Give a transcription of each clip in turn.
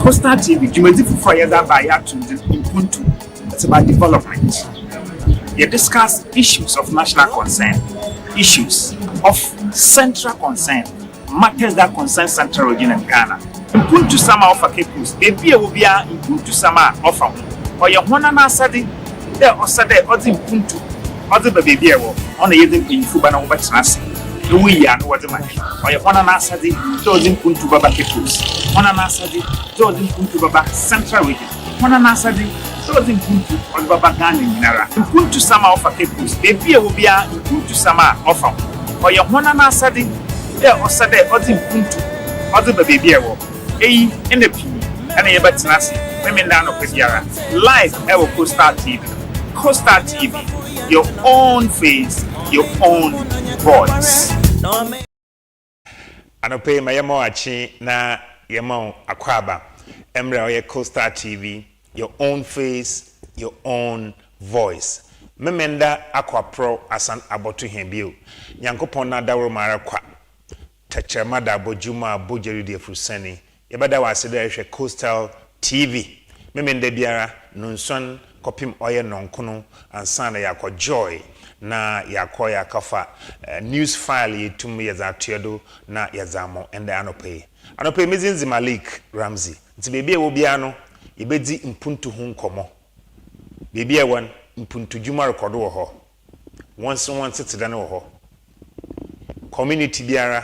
Coastal TV, Jumedi Fufaya that by to Mpontu. It's about development. You discuss issues of national concern, issues of central concern, matters that concern central region and Ghana. Mpontu sama offer capos, baby will be Mpontu sama offer. Or your one and asadi, there or Saturday, or the Mpontu, or the baby on the evening in Fubana over Trasi. We are no other man. Or your one and asadi, those in Mpontu Baba capos, one and asadi, those in Mpontu Baba central region, one and asadi. So Mpontu on Baba Gani Nara. Mpontu sama offer capos, baby will be Mpontu sama offer. Or your one and asadi, there or Saturday, or the Mpontu, or the baby in the P and a batinasi, women down of Pediara. Live Ever Coastal TV. Coastal TV, your own face, your own voice. Anope mayamo achi na yamo akwaba. Emre oye Coastal TV, your own face, your own voice. Memenda akwa pro asan abotu hembio. Nyankopon na dawro mara kwa. Tachema da bojuma bojeri de fruseni. Yabada wasida ehwe Coastal TV. Memenda biara nunson kopim oye nonkono ansana yakwa joy na yakwa yakafa news file yetum yazatiedo na yazamo ende anope. Anope mizinzi MALIK RAMZY. Nti bebie wo bia no yebedi Mpontu ho nkomo. Bebie wan Mpontu juma record wo ho. Once tete na wo ho. Community biara,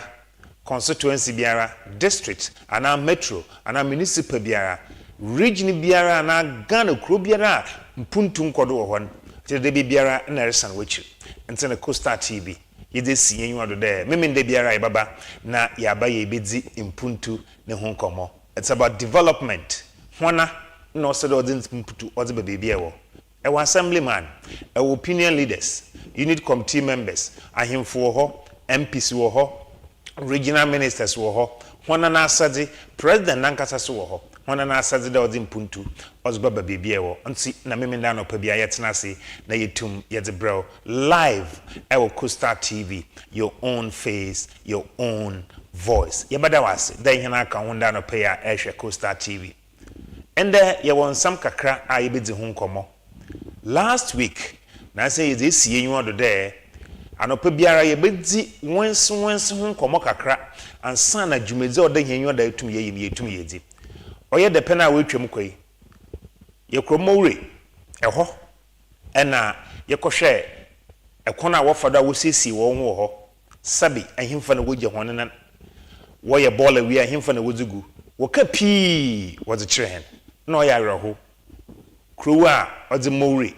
constituency biara, district, ana metro, ana municipal biara, region biara, ana Ghana kro biara, Mpontu nkodo wo hon. Tede be biara na resan wechi. Ente na Coastal TV. Yede si yenyu ado de. Memende biara ibaba na yaba ye bedi Mpontu ne ho nkomo. It's about development. Hwana no said Mpontu odi be bia wo. Ewo assemblyman, ewo opinion leaders, unit committee members, ahemfo ho, MPs wo ho, regional ministers wo ho, hwana na asade president nankasa so wo ho. Hwana na asade da odi Mpontu odi baba bia wo. Nti na memenda no pa bia yetena se na yetum yede bro live ewo Coastal TV, your own face, your own voice. Yabada wase da hena aka honda no pa ya ehwe Coastal TV. And ye won some kakra a yebedi ho nkomo. Last week na say ye dey sie yin odo there anopa biara yebedi wense ho nkomo kakra ansa na dwumedi odo hen yoda etum yedi. Oye de pena we twem kwai. Ye kromowre eho ena ye kohwe ekona wo fada wo sisi wo ho ho sabi ahimfa na woje honenan wo ye bola wi ahimfa na wozugu wo ka pi wo ze chirehen no ya reho krowa odi mowre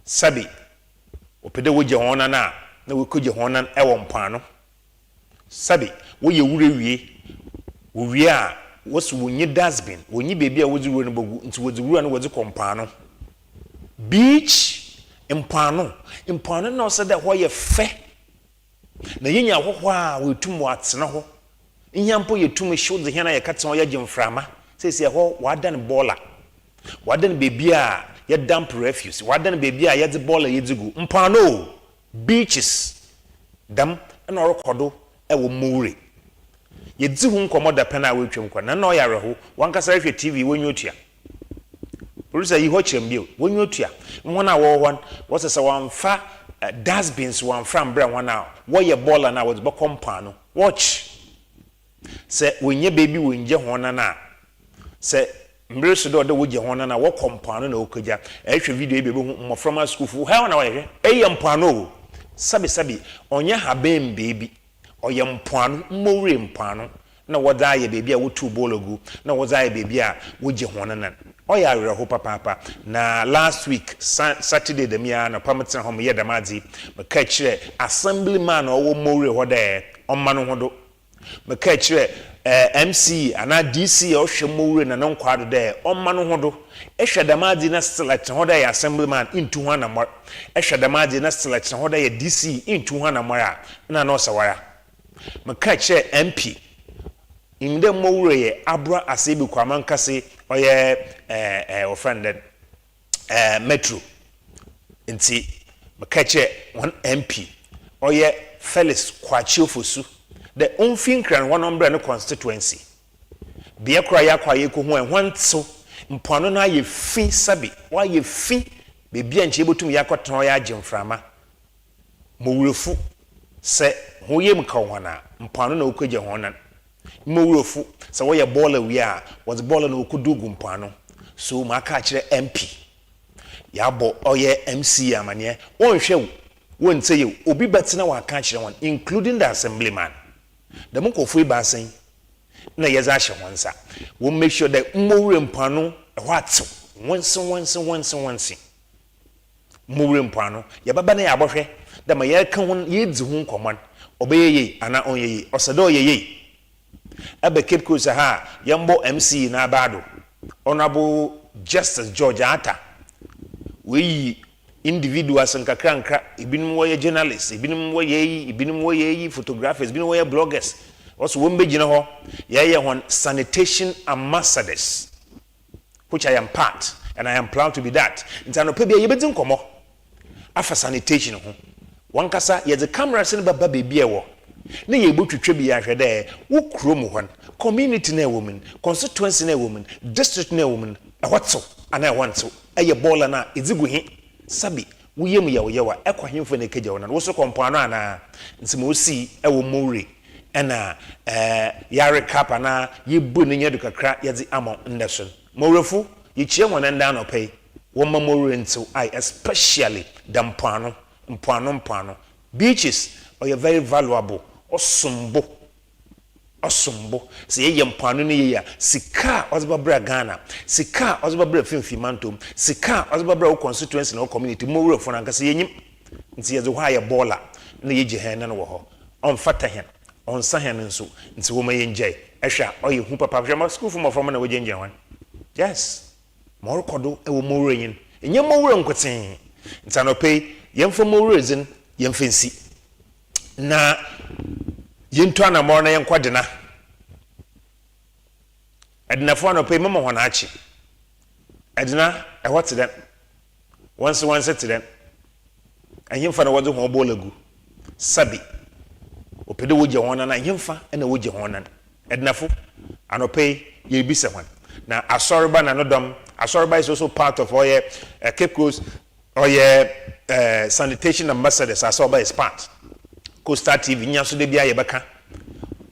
sabi opede woje honan na wo koje honan ewo mpano sabi wo ye wure wie wo wie a wo so wonyi dustbin wonyi bebi a wozi wure no bogu nti wozi wure no wozi kompano beach mpano no se da ho ye fe na yenya ho a wotum watena ho nyampo yetum hwode hena ye katena ye gimframa sesi ho wadan bola wadan bebi a ye dump refuse wadan bebi a ye de bola ye digu mpano beaches dam na orokodo ewo mure ye di hu nkomo da pena we twem kwa na ya reho wankasa hwe TV wonyotua producer yi ho chembio wonyotua wona wo hon wosesa wamfa dustbins wamfa mbra wona wo ye bola na wo de kompano watch se wonye baby wonje hona na se mbre so do woje hona na wo kompano na okagya ehwe video ebe hu moframa school fu ha na wo ye eye mpano sabi onye haben baby oye mpano mmowre mpano na woda ye baby a wotu bologu na woda ye baby a woje hona na oya reho papa na last week Saturday the mia na pameten hom ye damadi meka kire assemblyman owo mmowre hoda omma hodo meka kire MC ana DC ohwe mmowre na nkwado de omma hodo ehwe damadi na select hoda ye assemblyman into hana more ehwe damadi na select hoda ye DC into hana more na no sawara meka kire MP imde mmowre ye abra asebi kwama nkase oye offended metro nti makache one MP oye Felix Kwachiofosu the unfinkran one umbrella no constituency bia kora ya kwa ye ko ho enwanto mpoano na ye fi sabi wa ye fi bebia nche botum yakɔtɔn ya agimframa mowurefu se ho yem ka hona mpoano na okɔgye honan mowurefu se wo ye baller wi a was baller na okudugu mpoano so maka kire MP ya bo oye MC amane wonhwe wonte ye obi betina wa ka kire won including the assemblyman the monkofu ibasen na yeza ahye wonsa we make sure that mowure mpoano what once mowure mpoano ya baba na ya abohwe da ma ye ka hon ye dzi hu nkomon obeyeye ana onyeye osado yeye abe Cape Coast ha yambo MC na abado honorable Justice George Atta we individuals nkakranka ibinum wo ye journalists ibinum wo ye photographers ibinum wo ye bloggers also won begina ho ye hon sanitation ambassadors which I am part and I am proud to be that intano pe bia ye bedin komo afa sanitation ho wankasa ye the cameras ne baba bebia wo ne ye botwetwe bia hwede wo krom hon community na women constituency na women district na women awatso ana wanto eye bola na eziguhi sabi wuyem ya woyewa ekwa hemfo na keja wona wo so kompano ana ntimo osi ewo mowre ena yare kapa na yebu ne nyedu kakra yezi ama ndeson mowrefu yichie wona nda no pay wo ma mowre nto I especially the mpano beaches are very valuable osumbo se ye mpano ne ye sika ozbabra Ghana sika ozbabra Mpontu sika ozbabra constituency na community mowre fo na nkase yenyim nti ye zo ha ye baller na ye je hen na wo ho on fata hen on sa hen nso nti wo ma ye nje ehwa oye hu papa hwema school for from na wo je nje wan yes more kodo e wo mowre yin enye mowre nkoten nti anope yemfo mowre zin yemfensi na yinto anamor na yenkwadena edina fo anope mama hona achi edina e what them once to them ahimfa na wode ho bolagu sabi opede woje hona na ahimfa na woje hona edina fo anope ye bisa hwan na asorba na nodom asorba is also part of oye Cape Coast oye sanitation ambassadors asorba is part Coastal TV nyaso de bia ye beka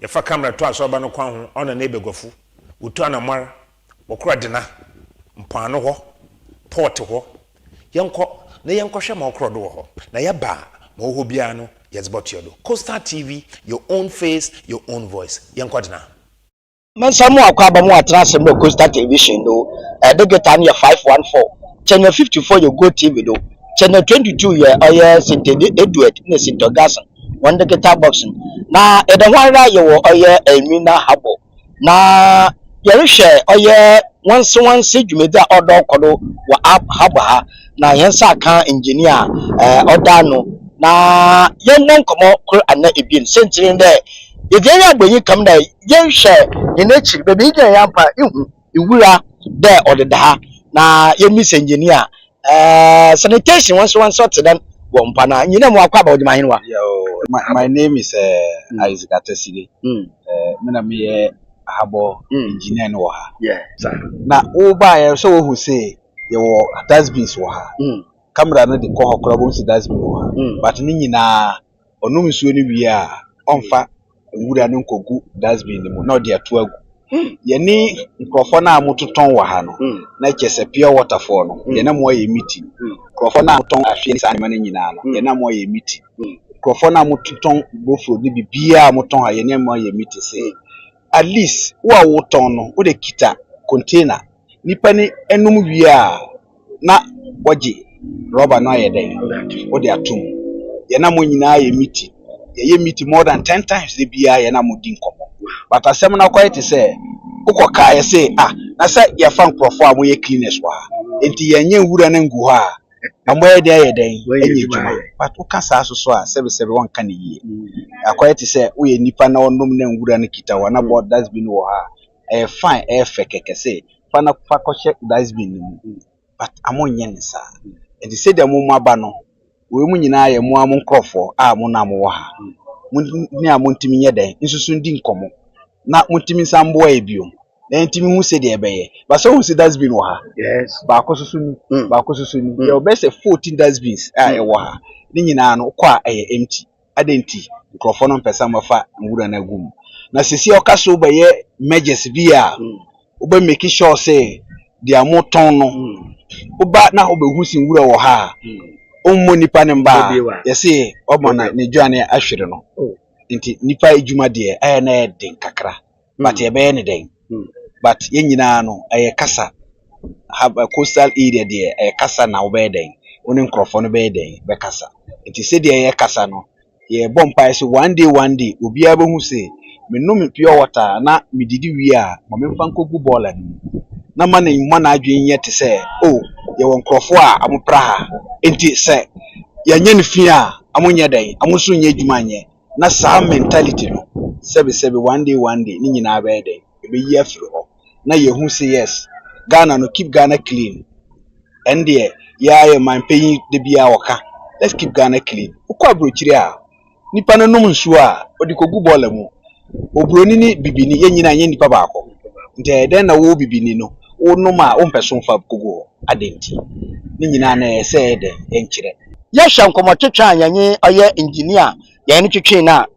ye fa camera to asorba no kwan ho ona na ebegofu utu anamar okura dena mpano ho port ho yenko na yenko hwe ma okuro do ho na ye ba ma ho bia no yezbotiodo Coastal TV your own face your own voice yenko dena Mansamu akwaba mu atrasem no Coastal Television no digita ne 514 channel 54 you go TV do channel 22 ye oye St Edward ne St Augustine one digita boxing na edanwara ye wo oye Emina Habo na yerehwe oye once dwumeda odo kodo wa habo ha na yensa kan engineer odano na yennon komo kro ana ebien sentire de yedere agbanyi kam na yenhwe yenachiri be bi gyan yampa ihu iwura de odeda na yemis engineer sanitation one sort then wompa na nyina mu akwa ba odi mahinwa. My name is Isaac Ateside. Me me habo engineer no ha. Yeah, sir. Na oba ya so who say ye wo dustbins wo ha. Camera no de ko hokora bo si dustbin wo ha. But ni nyina onum suo ni wi a onfa wura no nkogu dustbin ni mu na odi ato agu. Ye ni nkrofo na amototon wo ha no na chese pure water for no ye na mo ye meeting. Nkrofo na amoton ahwe ni sa ne nyina no ye na mo ye meeting. Nkrofo na amototon bofro ni bibia amoton ha ye na mo ye meeting say at least wo awoton no wo de kita container nipa ni enum wi a na woje rubber no ye den wo de atum ye na mo nyina ye meeting ye meeting more than 10 times the bia ye na mo din komo but asem na quite say ukoka ye say na say ye fa nkrofo a mo ye cleaners wa enti ye nya wura na ngu ha amoye de ye den enye juma but ukasa asoso a sebe won kan yi akwete say wo ye nipa na onum na ngura na kita wa na board dustbin wo ha fine fekeke say fa na fa ko check dustbin ni but amonye ne sa enti say dem mo aba no we mu nyina ye mo am nkrofo a mo na mo wo ha ni amontimi nye den nsusu ndi nkomo na montimi sambo e biom na ntimi hu se de ebeye ba so hu se dustbin wo ha Yes. ba akososo ni there will be 14 dustbins e wo ha ni nyina no kwa empty adenti nkrofo no mpesa mafa nwura na gum na sisi okaso be ye measures bi a oba make sure say dia moton no oba na obehu si nwura wo ha ommo nipa ne mba yesi omo na ne dwane ahwere no nti nipa ejuma de na den kakra but ye be ne den but yenyina no kasa have a coastal area there kasa na obeden oni nkrofo no be den be kasa nti se de kasa no ye bompa so one day obi abehu se menum pure water na mididi wi a mo memfa nkogu ball ani na ma na adwen ye te se oh ye won nkrofo a amopra ha nti se ya nya ne fi a amonye den amoso nya adwuma nye na sa mentality no sebe one day ni nyina be den be yi afiri ho na ye hu say yes Ghana no keep Ghana clean and there ya man paying the bia waka let's keep Ghana clean ukwa brochiri a nipa no num nsu a odikogu bola mu obroni ni bibini ye nyina nye nipa baako nte den na wo bibini no wo num a wo mpeso mfa kogu adenti ni nyina na ese de enkire ya shankomo twetwa anyanye oye engineer ya ni twetwe na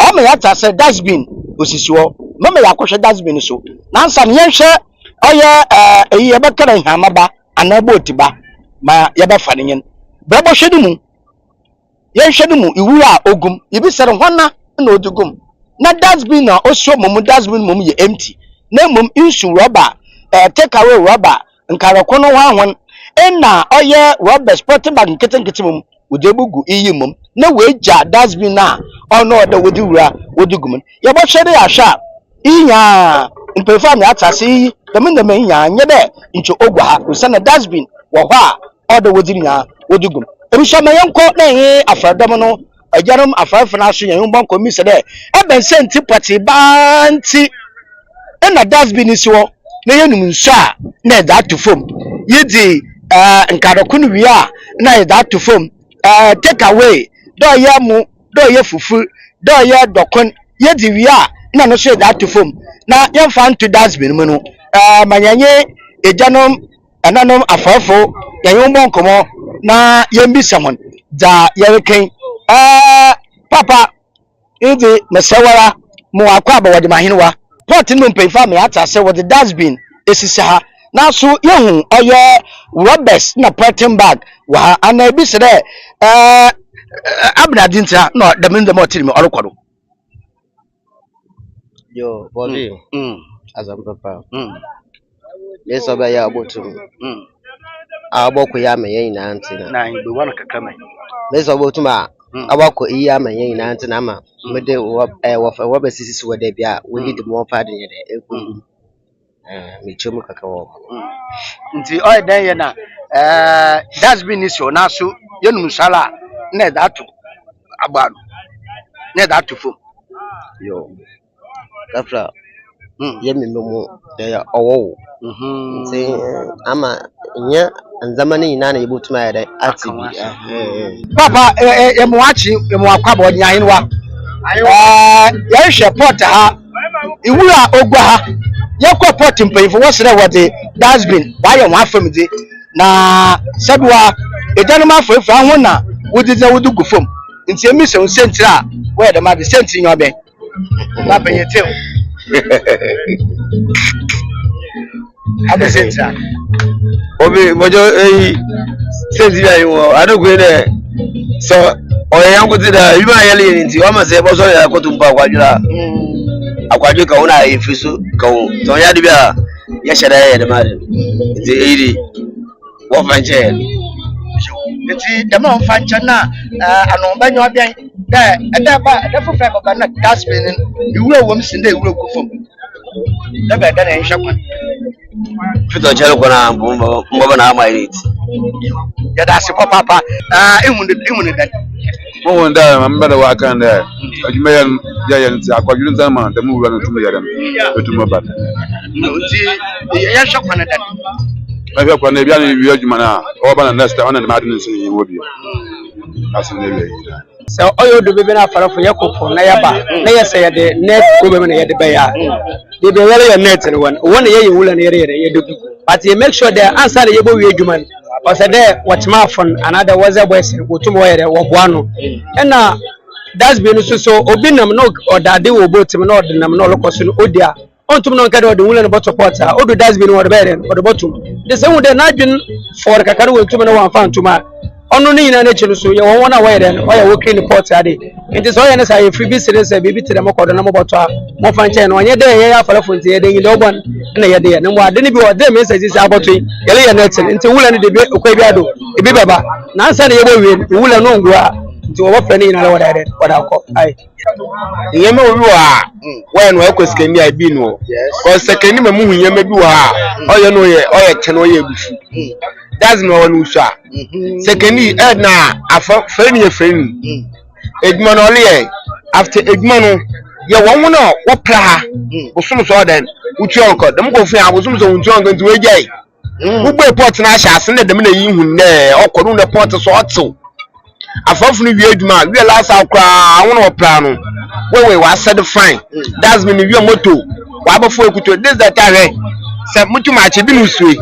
o me ya ta se dustbin osisiwo mama ya kwhwe dustbin so na nsa ne yenhwe oye eyi ya bakara nhamaba anabo tiba ma ya ba fa ne yen brabo hwedu mu yenhwe mu iwura ogum ibi sere hwana na odugum na dustbin na osio mum dustbin mum ye empty na mum insu rubber take away rubber nkarako no hwan na oye rubber sport bag nkete mum odebugu iyi mum na weja dustbin na ono da wodi wura wodugum ya bo hwede ya hwa iya mpefa me atase yi dem nya nye de ncho ogwa ha usana dustbin wo ho a oda wodi nya wodugum ebisha mayenko na yi afradom no ajarum afrafana so yan bon komi se de eben senti poti banti na dustbin si wo na yenum nso a na da to fom yidi nkarokunu wi a na da to fom take away do ye mu do ye fufu do ye dokon yidi wi a na no so da to fom na yemfa nto dustbin mu no manyanye ejanom ananom afafo yan bon komo na yembi samon da yereken papa idi mesawara mo akwa ba wode mahinwa pot no mpefa me atase wode dustbin esisa ha na so yehu oye rubbers na protein bag wa ana bi sere abnadinta no dem otiri me orokwado yo body azam papa leso ba ya abotum aboko ya menyen na antina na be wana kakama leso abotum a aboko iya menyen na antina ma mede wo ba sisi wo da bia wo need mo fa de de ekugu me chomu kakawo nti o den ye na dustbin is na so yenum sala na da to agbado na da to fom yo kafra yemi memo ya owo nti ama nya nzamani nyina na yebotuma ya dai atibi papa emo akwaba onya hinwa ya hwe pot ha iwura ogwa ha yakwa pot mpanyifo wosere wode dustbin wa ye wa fam de na sabwa ejanum afrefa ho na wodize wodugu fam nti emi se nsentira we de ma de senti nyobe papa yetem abesenta obi mojo senti ya yo adogwe de so oyangu tida yima yali nti wama se boso ya kotumpa kwajura akwajo ka una ifisu ka so ya dibia ya shada ya de mari nti iri wo fanje nti dama mfanche na anomba nyobe da da fufa baba na dustbin iwura wom sinde iwura kufom da ba da na nhwakwa fito chalo kona mbaba na ama iriti ya da se papa ehunu da mo nda mambada wa kan da ajuma ya nti akwajuru nzama da mu wura ntumu ya da ntumu ba nti ya nhwakwa na da afia kwa na bia na wi ajuma na o ba na next time na ma adin nsi yi wo bi asin na wi So oyo do bebe na fara for yakofo na yaba na yesa ye de net go bebe na ye de beya de be wele your net no one ye wula na ye do but you make sure the answer ye bo wi adwuma o se de watchma phone another was a boys go to mo ye de wo boano na that's been so obi nam no odade wo botim na odinam na olokoso no odia ontum no nkade odin wula na bottle pot a odo that's been wo de be de bottom the same with the nadwin for kakare wo tum na wan fa ntuma ono ni nyina na chiru so ye won wona wire den oya wo clean pot ade nti so ye na say free business e bibi tire makodo na moboto a mo fa nche no onye de ye ya fara fonti ye de nyile obon na ye de ye no ade ni bi o de message si aboto ye ye na tin nti wula ni de bi okwa bi ado e bi baba na ansa na ye bo wie wula no ngua nti wo fa ni nyina na wada de wada ko ai yeme obi wa when we kweskani abi no ko sekani mamu yeme bi wa oye no oye che no oye bufu that's no one usha secondly na afa friend ye friend edman ole after edman no ye won no wo pra bosum so den uchi onko dem go fu abosum so uchi onko nti we jai ugbe port na asha ase na dem na yi hu ne okoru na port so oto afafunu wi edman wi last akra won no pra no we wa said fine that's mean wi moto wa abafo ekuto this that time se mutuma che bi nusue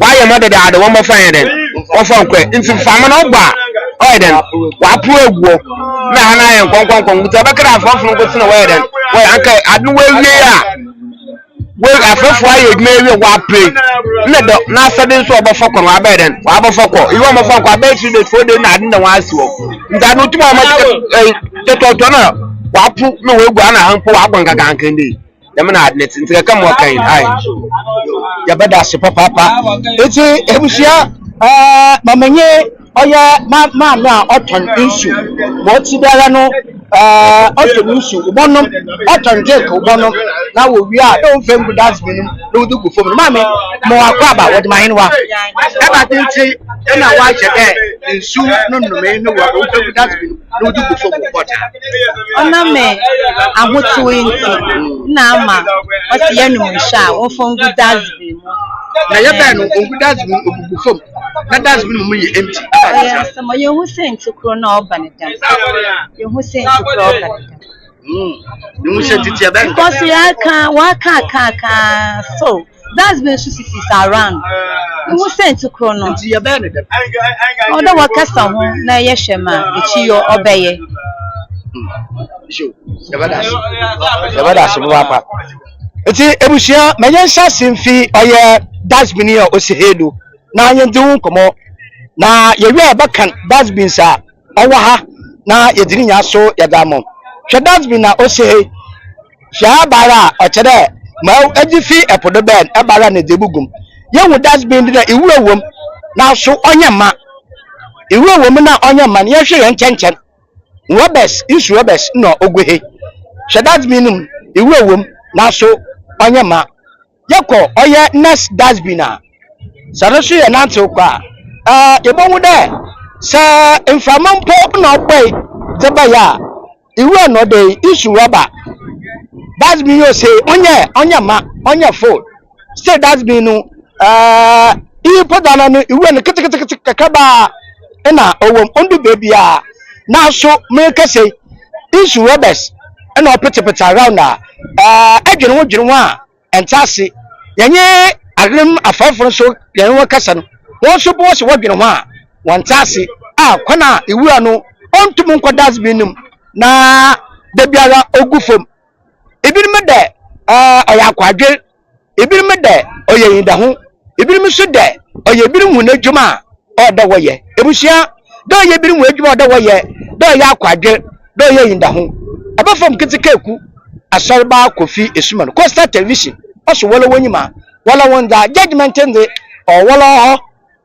wa ye mo de ade wo mo fan den wo fan kwa nti fama na ogba o den wa pro eguo na hana ye konkon mutu abakara afafunu ko tina wa den wa anka adu we wie a we afafu aye edme wie wa pray na do na sade so obofa kwa wa ba den wa abofa kwa iwo mo fan kwa ba 3 days 4 days na ade na wa asiwo nta no tuma ma to na wa pu na we egu ana hanpo wa gbangaga ankande dem na ade nti ka mo kan ai ya beda se papa eti ebusia mamenye oya ma no a oton insu mo ti biara no oton insu ubonom oton jake ubonom na wo wi a don fem good that binum do du ku fom ma me mo akwa ba wo de mahin wa e ba tinti e na wa je de insu no no me no wa do fem good that binum do du ku fom bota ona me ahoto inti na ama o ti yanu nsha wo fom good that binum na ye ba no good that binum ogugu fom na that binum mu ye empty some you who sent to Crono Banatan. You who sent to Crono. You sent it here because you can't work so that's been is around. You who sent to Crono. Other workers are home, na yeshema, the chio obey. Papa. Eti ebusia menyensa simfi oye dasbin ya osihedu na anyendu komo na yewe abakan dasbin sa owa ha na yediri nya so yadamo hwe dasbin na osihe hwa bara ochede ma ajifi epodo ben ebara na debugum yewu dasbin na iwura wom na so onyema iwura wom na onyema na yehwe ye nkenken robes isu robes no ogwehe hwe dasbin num iwura wom na so onyema yako oye next dasbina sarosu ye nanto kwa ebonwu de sa inframampo na opai tebaya iwe no de issue rubber dasbin yo say onyema onye fold say dasbin no i podana no iwe no kitikiti kakaba na owom ondu baby a na so make say issue rubbers na opetepete around adwene a entase yenye agrim afaforo so yenwe kasa no won so bo se wadwene ho a wantase kwana iwura no ontum nko dasbinum na da biara ogufom ebinim de oya kwadwe ebinim de oya yindaho ebinim so de oya ebinim hu nadwuma oda woye ebusia do oya ebinim hu adwuma oda woye do oya kwadwe do oya yindaho abafam kitikeku asorba kofi esuma no Coastal Television also wala wonyima wala wonda judgment nde or wala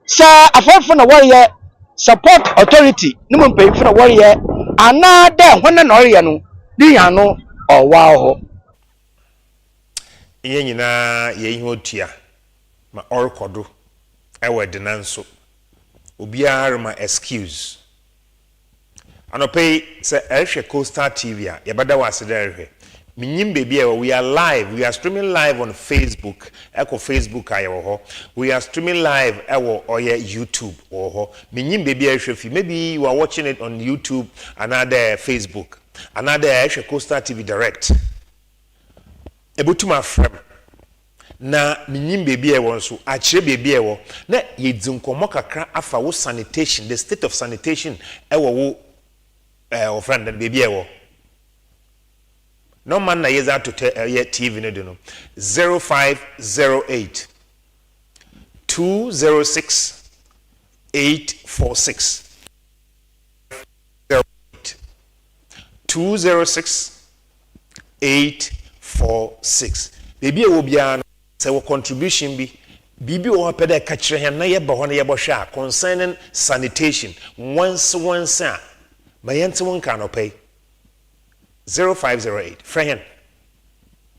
sa afofo na warrior support authority numu mpemfo na warrior anada hona na warrior no di yan no owa ho ye nyina ye ihe otua ma orkodo ewe de nanso obiara ma excuse anopei se ehwe Coastal TV a ye bada wase da ehwe Minyim baby, we are live. We are streaming live on Facebook. Echo Facebook ayo. We are streaming live on YouTube. Minyim baby, maybe you are watching it on YouTube, another Facebook, another Costa TV Direct. Ebutuma frame. Na minyim baby won so achire baby ewo na yedzinkomo kakra afa wo sanitation, the state of sanitation ewo wo friend baby ewo no man na yeza to TV no do no 0508 206 846 206 846 baby ewo bia say what contribution be bibi o peda ka kire hen na ye ba ho na ye bo hwa concerning sanitation once mayente won kan opay 0508 friend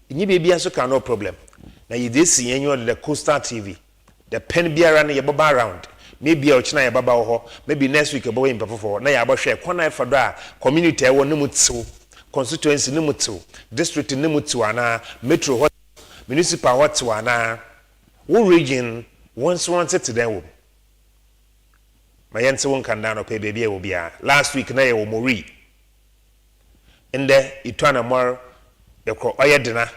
nyi baby aso kan no problem na ye dey see yenyo the Coastal TV the pen biara na ye boba around maybe o china ye baba ho maybe next week ebo impa fofo na ye abahwe kwana efado a community e wo ne mutiw constituency ne mutiw district ne mutiw ana metro municipal what wana wo region once wanted to them my yente won kan down pay baby e will be last week na ye wo mori in the itwana more the ko oyedena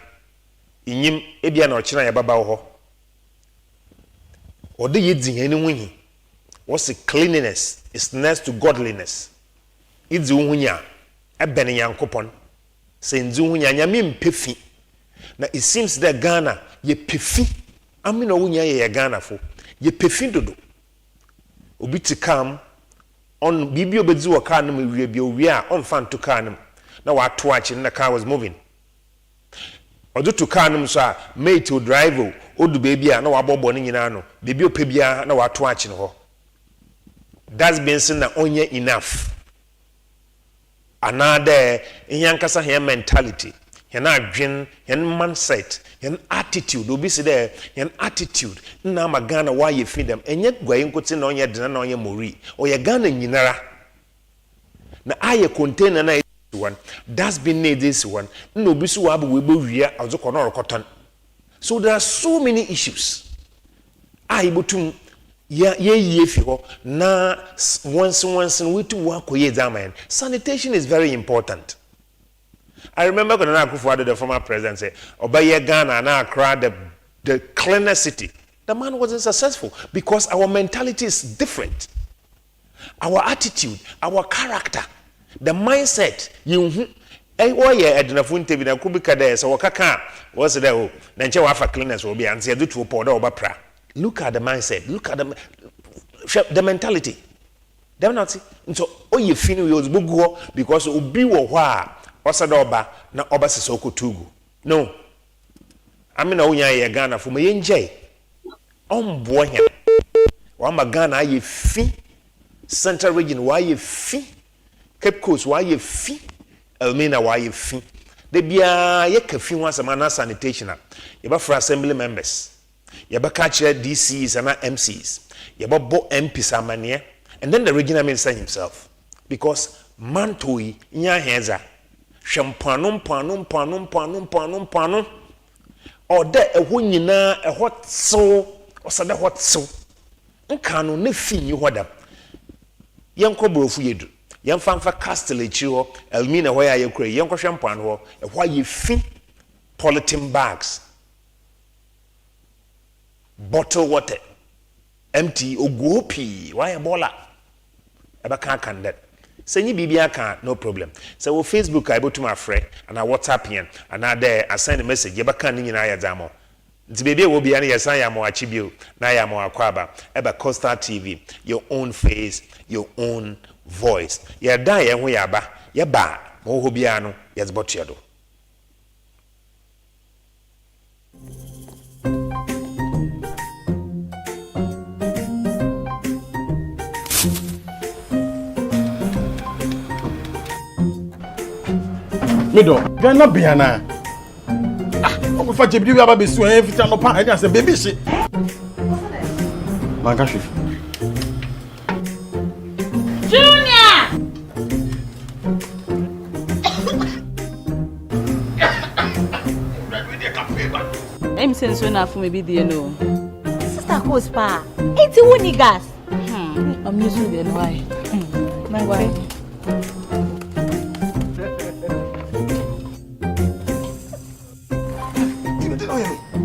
inyim ebia na ochina ye baba wo ho ode yedin eni hunyi what's cleanliness is next to godliness idzi hunya ebene yankopon se ndzi hunya nyame mpefi. Now it seems that Ghana ye pefi amina wunya ye Ghana fo ye pefi dodo obi to come on bibi obedzi wo car no wie bia owie a on fan to car no na wa to achi na car was moving odo to car no so a mate o drive odu baby a na wa bobo no nyina no bibi opebia na wa to achi no ho that's been seen na onye enough another inyankasa here mentality yan adwen yan mindset yan attitude obi se there yan attitude na magana why you feed them enye gwaye nkoti na onye dena na onye mori oye Ghana nyinara na aye container na one that's been need this one no obi so wa bo wia azoko na rokoton so there are so many issues botum ye fi ho na once we to work with examine sanitation is very important. I remember when I Akufo-Addo, the former president, said, Obaye Ghana and Accra, the cleaner city. The man wasn't successful because our mentality is different. Our attitude, our character, the mindset. Look at the mindset. Look at the mentality. They not see. So, you feel because obi wo hwa osada oba na oba sisoko tugu no amina unya ye Ghana fo me nje ombo hia wa ma Ghana aye fi central region wa aye fi Cape Coast wa aye fi Elmina wa aye fi de bia ye ka fi wansama na sanitation ye ba for assembly members ye ba ka kire DCs and MCs ye ba bo MPs amane and then the regional minister himself because mantoi nya heza Shampano or de eho nyina eho tso osada hot so nka no ne fi yi hoda yenko brofu yedu yemfa castle echi ho Elmina ho ya yekure yenko shampano ho eho ye fi polythene bags bottle water empty oguopi why bola eba kan that Senyi bibia can no problem. So Facebook I to my friend and I WhatsApp him and I there I send a message. Yeba kan ni na ya damo. Nti baby will be ani yasan ya mo achibio na ya mo akwaba. Eba Coastal TV, your own face, your own voice. Ya dan ye ho ya ba. Ya ba mo ho bia no yes but you do. Mido, Ghana Biana. Ah, for Jibby, you have a besu and every time upon I say, baby, she. Mangashi. Junior! sense when I for maybe the no. Sister Coast pa. Ain't you need gas? I'm using the why. My why?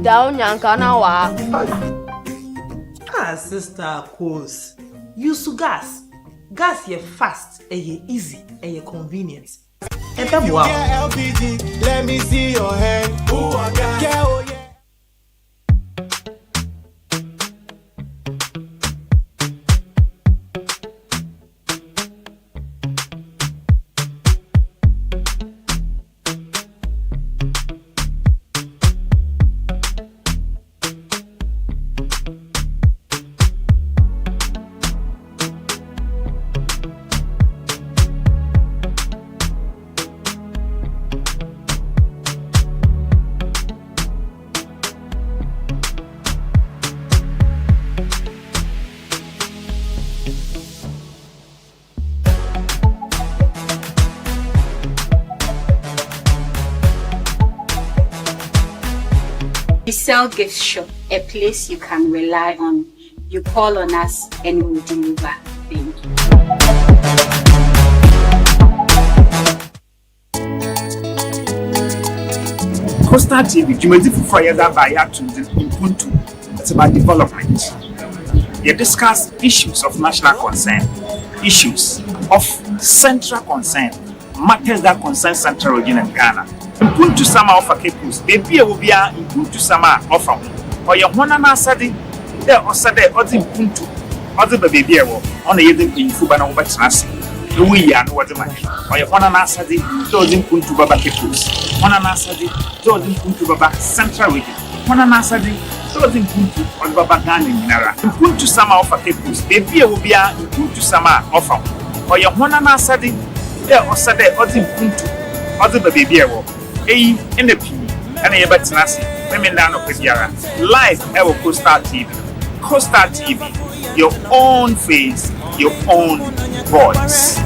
Down yankana wa. Ah, Sister Coast. Use gas. Gas ye fast, ye easy, ye convenient. LPG, let me see your hand. Ooh, I got yeah, oh, yeah. We sell gift shop, a place you can rely on. You call on us and we'll deliver. Thank you. Coastal TV, Jumedi for fire that by to Mpontu. It's about development. You discuss issues of national concern, issues of central concern, matters that concern central region and Ghana. Mpontu sama offer capos, baby will be Mpontu sama offer. Or your one and asadi, there or Saturday or the Mpontu, or the baby on the evening in Fubana over Trasi. We are no what the man. Or your one and asadi, those in Mpontu Baba capos. One and asadi, those in Mpontu Baba central region. One and asadi, those in Mpontu or Baba Ghana Minara. Mpontu sama offer capos, baby will be Mpontu sama offer. Or your one and asadi, there or Saturday or the Mpontu, or the baby. In the P and a bet Nasi, women down of Piara. Live ever Coastal TV. Coastal TV, your own face, your own voice.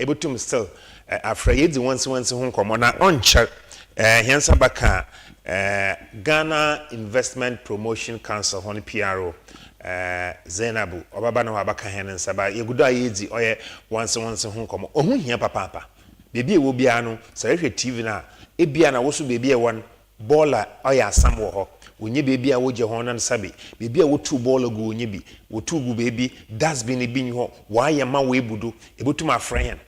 Able to still afraid the once home come on check. Hence Abaka Ghana Investment Promotion Council, Honey PRO. Zenabu obaba na wabaka henen saba yegudo ayedi oye once ho komo ohun hia papa bebi e wo bia no sare TV na e bia na wo so bebi e won baller oye asam wo ho wonye bebi a wo je ho nan sabe bebi a wo tu baller go wonye bi wo tu gu bebi dustbin e bi ni ho wa ye ma wo ebudu ebotum afren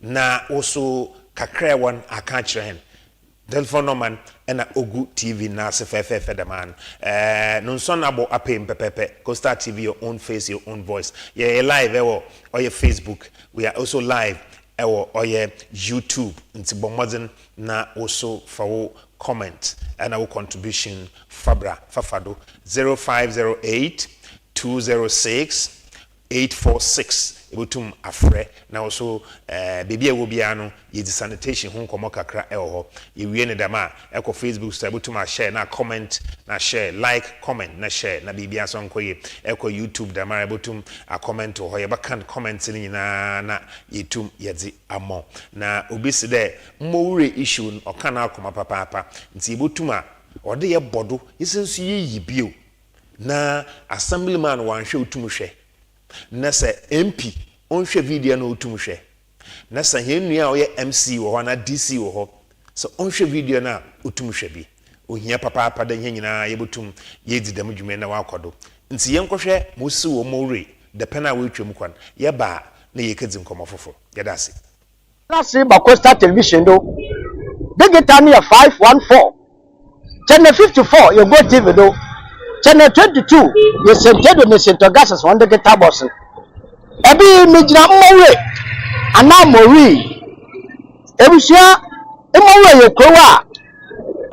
na wo so kakra won aka kire hen telephone number and Ogu TV na se fefe the man. No son abo apem pepepe. Coastal TV, your own face, your own voice. Yeah, live or your Facebook. We are also live or your YouTube. Into Bomodin na also for comment and our contribution Fabra Fafado 0508 206 846. Ebutum afre na also baby will be ano ye sanitation ho komo kakra ho ye wie ne dama eko Facebook so ebutum share na comment na share like comment na share na bibia so nkoye eko YouTube dama ebutum a comment ho ye bakan comment ni na yetum yedi amo na obisi de mmowure issue okana akoma papa nti ebutum a ode ye bodo yesensu ye yibio na assemblyman wanhwe utum hwe Nasa MP on share video no utumhwe. Nasa henu a oye MC wo na DC wo ho. So on share video na utumhwe bi. Ohia papa da nyina yebutum yedi dam dwume na wakodo. Nti yenkohwe mosi wo mowre the pena we twem kwan. Ye ba na yekedi nkomo fofo. Yeda ase. Last ba Coastal Television do. Digital near 514. Channel 54 you go TV do. Channel 22, you sent to the Center Gases on the guitar boss. Ebi Mijna Mowe, and now Mori. Ebusia, Emowe Yokoa.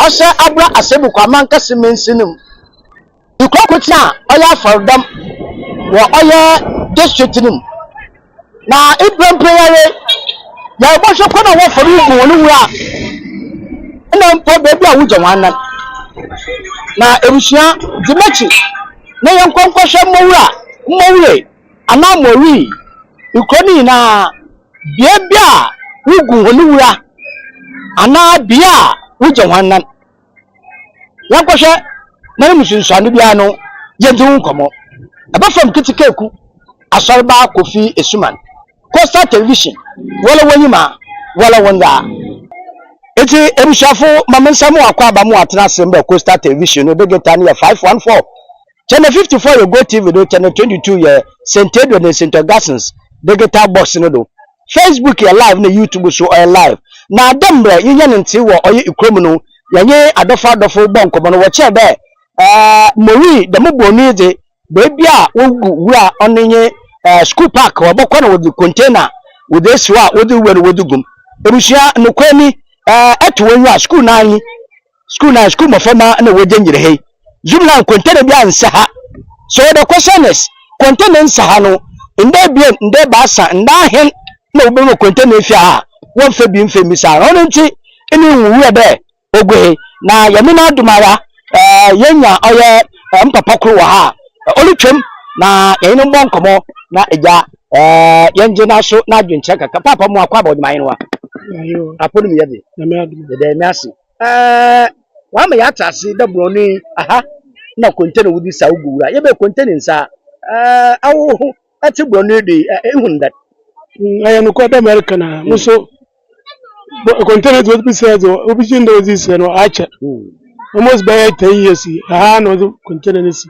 Asa Abra Asebuka Manka Simensinum. You clock it now, Oya for them, or Oya district. Now, Ibrahim Prayer, your boss of Kona for you, and I'm poor baby, I would want na ebusia dimechi na yankonkoshe mowure ana mori ikoni na bia wugu holuwura ana bia wuje hwanan yankɔhwɛ na musunsuano bia no yɛntu nkomo aba fam kitikeku asɔreba kofi esuman Coastal Television wala wanyima wala wanda eti ebushafo mamensamu akwaba mu atena sembe Coastal Television no begeta ne 514 channel 54 your go TV do channel 22 ye St. Edward and St. Augustine begeta box no do Facebook ye live na YouTube so live na adambre yenye nti wo oye ikrom no yenye adofo bonko no wo che de mori de mobonu de baby a wogu wura onenye school park wabokwa na with the container with this wa with the where with the gum ebusia no kwani etwenwa school na school mafama na wajengire hey zumna container bia nsa ha so the question is container nsa ha no nde bia nde baasa nda hen na obo container fi ha won fa bi mfa mi sa no nti eni wuwe de ogwe na yamina dumara yenya oye mpapa kro wa ha olutwem na yɛn mbɔ nkɔmɔ na ɛgya yɛngye na so na adwenkyɛ kaka papa mu akɔ abɔ dwumayɛ no wa apɔnum yɛ de yɛda ɛmi ase wama yɛ atase da buroni aha na kontene wudi sa ugu wura yɛbɛ kontene nsa awo ɛte buroni de ehun dat ɛyɛ no kɔ da America na muso kontene de obi sɛ de obi jin de ozi sɛ no akyɛ almost by 10 years aha no the container si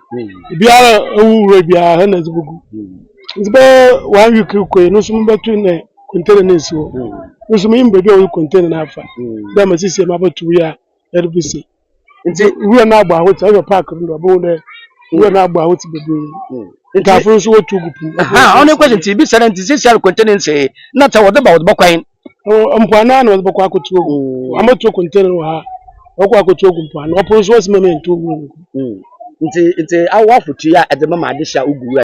biara awure biara na zibugu nzibe 1 week ko no so mbatu na container si wo no so mbebe o container na afa da ma sisi ma batu ya RBC nti we na agba ho ta park ndo bo ne we na agba ho ti bebe nta fun so wotu gupu aha only question ti bi 76 container si na ta wodo ba wodo bakwan mpwana na wodo bakwa akotu ogu amatu container wa okwa akotu ogu mpwana opo so wasi meme ntu ogu nti awafutu ya ede mama adesha ugu.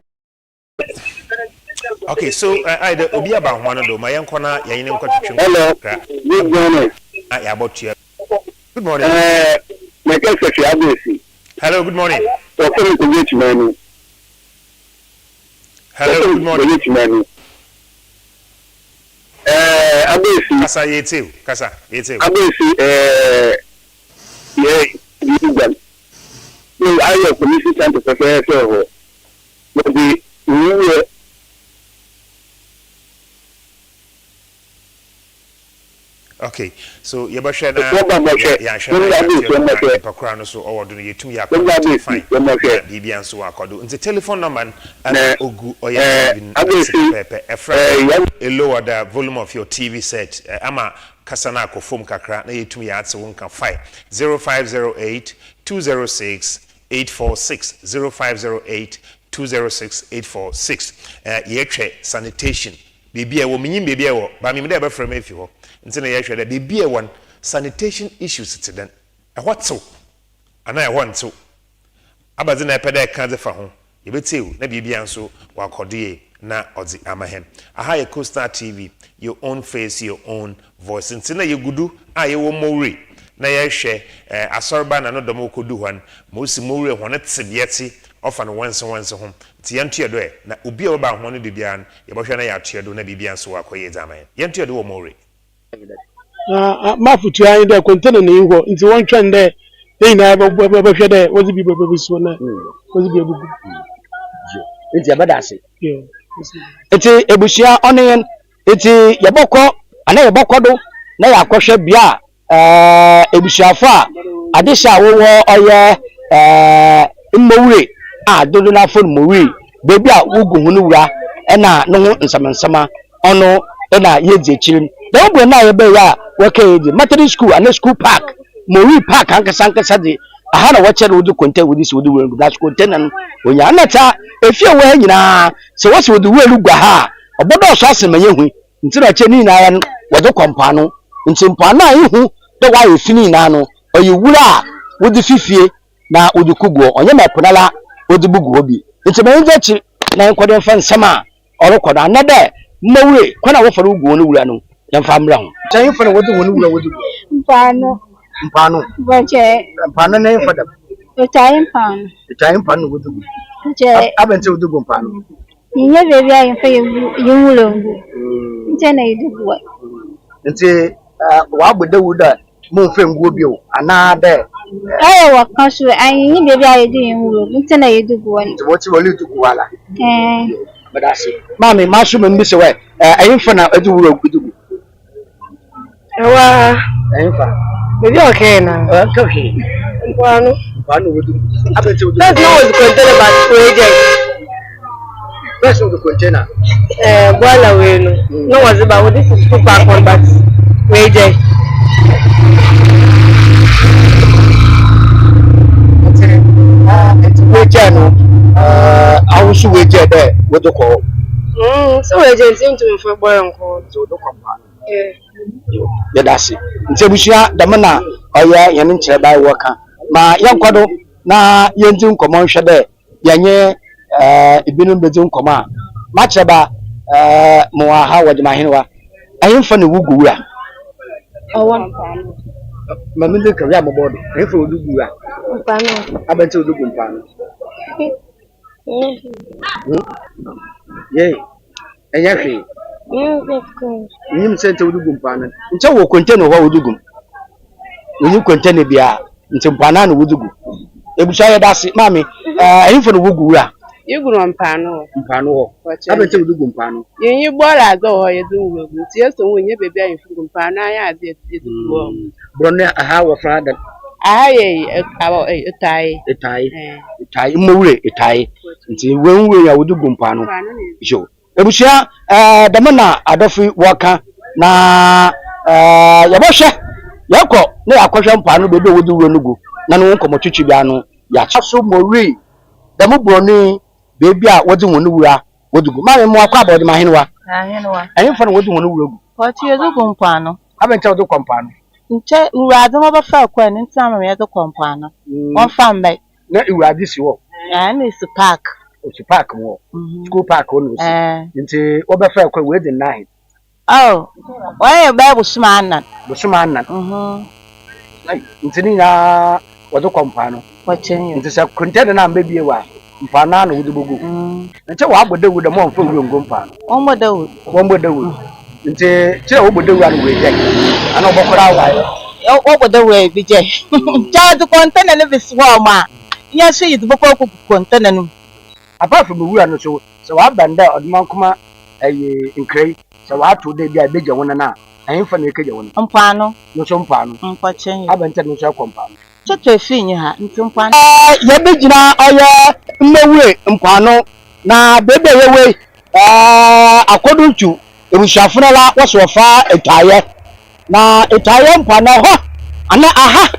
Okay, so I the obi aba ho no do ma yenko na yen nko twetwe. Hello. Good morning. Ya about you. Good morning. My secretary Abesi. Hello, good morning. Welcome to Rich Money. Hello, good morning. Rich Money. Abesi. Kasa yete, kasa yete. Abesi yeah, you done. No, I have police center for so. But the new okay, so you better share that. Yeah, share that. Pakura no so or do you 2 year fine. Bibi and so akodo. The telephone number and ogu oya pepe. A lower the volume of your TV set. Ama kasana ko phone kakra na you 2 year so one can fight 0508 206 846 0508 206 846. Ye sanitation. Bibi e wo minyim bibi e wo ba mi de be frame afi ho nti na ye hwe de bibi e won sanitation issues ti den e hwatso ana e hwantso abaze na epede ka ze fa ho ye betew na bibi anso wa kodie na odzi amahem aha ye Coastal TV, your own face, your own voice nti na ye gudu a ye wo mowre na ye hwe asorba na no domo kodu hwan mosi mowre ho ne tsebieti ofa no wanse ho ti yantu edo e na obi a ba ho no de bia ye bo hwe na ya to edo na bibia nso akoye zaman yantu edo wo mowre mafutu ayi de container ni ngo nti won twen de na ba hwe de wozi bi bebe so na wozi bi ebugu nti abadase eti ebusia onen eti yebokọ ana yebokodo na yakohwe bia ebusiafo a adesha wo oye mmowure a dodo na fon mowure bebi a wugu hunu wura na no ho nsamansama ono na yedze chirim da obo na ye be ya waka yedze maternity school and school park mowure park ankasa de aha na wachere wudu content with this wudu wura that content onya anata efie wa nyina se wose wudu wura gwa ha obodo so asema yehu ntira che ni na ya wudu kompa no nti mpa na yehu de wa ye fini na no oyi wura wudu fifie na wudu kuguo onye mapunala wudu bugu obi nti me nze chi na enkwado fa nsama orokodo anade mmawure kwana wo fara uguo no wura no yamfa mra ho tan fa na wudu wonu wura wudu mpano bache mpano na enfa da itayin mpano wudu je abente wudu mpano nye bebi ayi fa yewulo ngu nte na idugo nti wa bode wu da mo fe nguo bi o ana de wa kan so ayin ni baby ayedu yin wo nti na yedu go ni to woti wole du wala badasi mami masu me mbi se we ayin fa na edu wuro gudu Ewa ayin fa baby okay na okay Mpontu wudu abete wudu that's not what the container but project that's not the container boiler we no was about this is 2 pack one but project weje no awusu weje de wodo ko so weje nti mfo boy nko wodo ko pa ya dasi nti bushia damana oya yene nkyere bai woka ma yankwado na yenji nkomo nhwe de yanye ibinu bezi nkomo a ma kyereba mo ha wode ma henwa ayemfa ne wugu wura ma minde ka ya mobodo ayemfa wugu wura mpano abante wugu mpano ye enyafi nyim sente wugu mpano nche wo container ho wugu woni container bia nche mpana na wugu ebusha ya dasi mami ayemfa ne wugu wura iguru mpano ho abante wugu mpano yin bola azo ho yedu wugu ti yeso wonye bebi ayin fugu mpano aya ade yedu wo brone aha wa frada aye etai mowure etai nti wenwe ya wudu gumpano jo ebusia damana adofi waka na yaboshe yako na yakwahwe mpano bebe wudu wonugu na no nkomo twitwi bia no ya chaso mori damu broni bebi a wodi wonu wura wodugu ma me akwa abode ma henwa ayin fa no wodi wonu wura gu Poti yedu gumpano abenta wudu kompano nche urade mo ba fa kwa ni ntama me yedu kompano won fa mbe na urade si wo na is park park mo school park onu si nti obefa kwa we dey nine why ba busuma annan nti ni na wodo kompano wachenyo nti sa container na mbebie wa mpana na wudu bugu nti wa abode wudu mo mfa wuro ngompano womboda wudu nti kire woboda wudu anu we dey ana obokora wa woboda we bi je cha du container le biswa ma ya shi yidu boko ku container nu apart from wura no so wa banda odman kuma nkrai so wa to de bia beja wona na ayimfa na ekeja wona mpano no so mpano mpachenyo abanta no so kompano cheto efinyi ha nti mpano ya bejina oya mmewure mpano na bebe yewe akoduntu ebushafuna la wasofa etaye na etaye mpano ho ana aha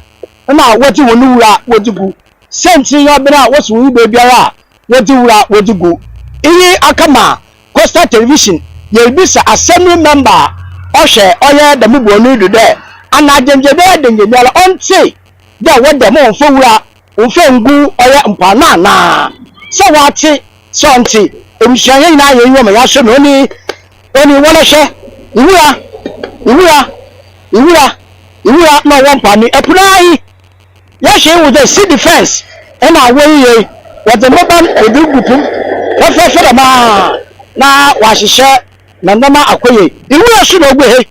na woti wonu wura wodugu senti yo bena wosu wi be biara wodi wura wodugu iyi akama Coastal Television ye bisa assembly member ohwe oye da mubuonu du de ana ajenjebe de ngebiala onti da wode mo mfo wura mfo ngu oye mpana na so wati so onti emshanye na ye yiwo ma ya so no ni wona hwe iwura no won pani epulai ya she with the sea defense and away what the mobile edugupu wa fa na wa hihye na ndama akoye iwura so no gbe he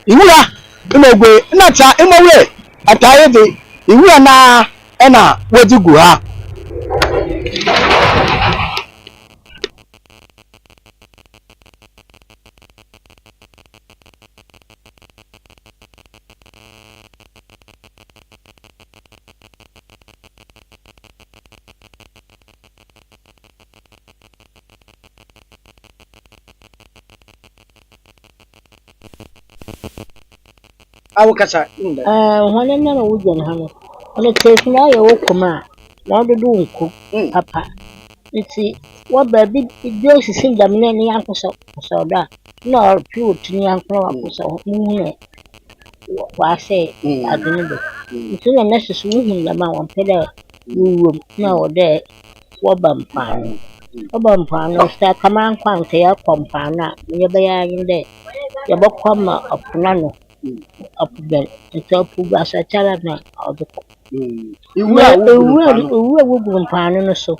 iwura no gbe na ta imowure ataye de iwura na wodigu ha awukasa hwana na wujan hano wala tesna ya wokoma na dodo nko papa nti wa baby dio sisin damne ni yankosa soda na piu tini yankro wakosa muhune wa se adunido nti na nesu muhun la ma won pede wuwom na wode wabampano sta kama kwante ya kompana ye baya yinde ya bokwama opunano apubel ntapu basa chala na odoko uwe gumpano no so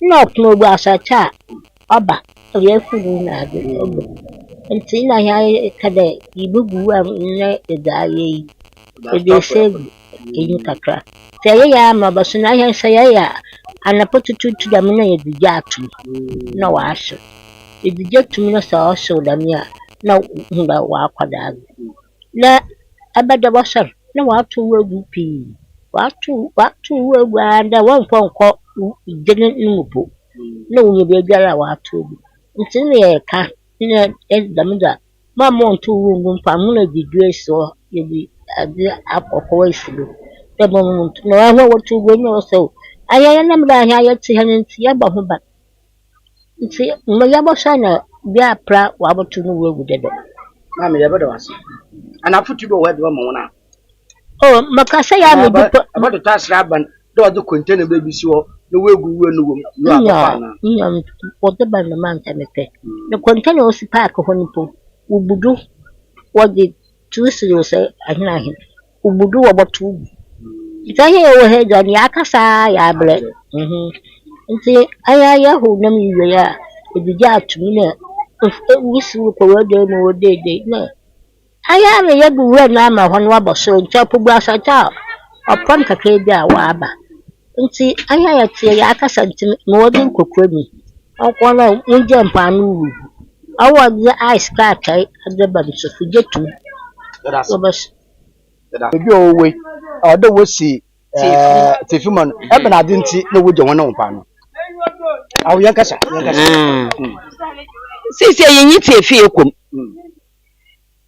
na opno basa cha aba ye furu na ade obo nti na ya kada ibugu am na edaye ede segu enyi kakra te ya ma baso na ya sɛ ya anapoto tutu da na ye digya atum na wa ahye edigya tum na sa ahye da me a na hunda wa akwada na abada basar na wa to wegu pi wa to wegu anda won konko dene nupo na wonye be biara wa to bi nti ne ye ka na damda ma mo nto wongu pa mo na didue so ye bi ade akoko isido e mo mo no wa ho to go no so aya na mda ha ya ti ha nti ya ba ho ba nti mo ya bo sha na bi apra wa bo to no wegu dedo ma me ya bada wase ana futu do wa de ma wona oh makasa ya me dupo abado tasra ban do wa do container be si ho no wegu wo no wom no akapa na nyam pote ban na man tamete no container o si park ho nipo ubudu wodi tuisi yo se ahina ahin ubudu wo botu itahe wo he jani akasa ya bre nti aya ya hu na mi we ya edija atumi na wisi ko wode no wode na aya me ya bu we na ma ho no aboso nchapo bu asata opon kakra bi a wa aba nti aya ya tie ya akasa nti no wode kokoro mi akwa na unje mpanu wu awa the ice crack ade ba so fujetu obas ebi owe odo wo si tifimon ebe na adinti na wo je wona mpa no awu yankasa sisi yenyi tifi ekom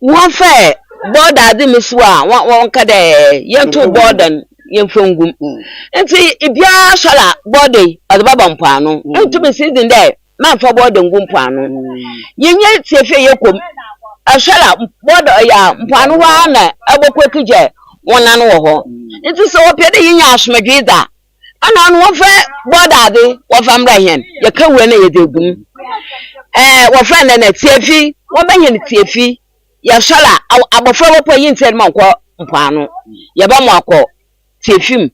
won fe border ade misu a won ka de yento border yemfongum nti ibia sola border ade baba mpa no ntu be season de man fa border ngum mpa no yenyi tifi yekom ashala border ya mpa no wa na abokwa kije wonan wo ho nti so opede yinya asomdweza ana no fe border de wo famra hen ye ka we na ye degum wo friend na tiefi wo benye tiefi ya shala abofra wo po yin tel man ko mpano ye ba mo akọ tiefim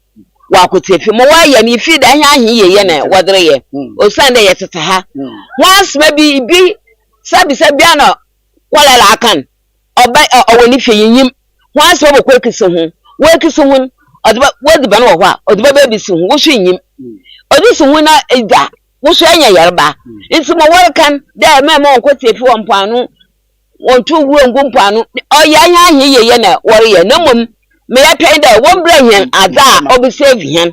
wa ko tiefi mo wa ye ni fi da nya ahi ye na wodre ye o sande ye tete ha once maybe bi sabi ana kwala la kan oba owoni fi yinyim once wo ko kiso ho wo kiso ho odba wodi ba no ho a odba ba bi so ho wo hwenyim odi so ho na ida wo so anya yarba nti mo welcome da me mo ko tiefi wo mpano won tu wu ngum mpano o ya nya ahi ye na wore ye na mom me ya pɛ da won bra hen ada obi save hen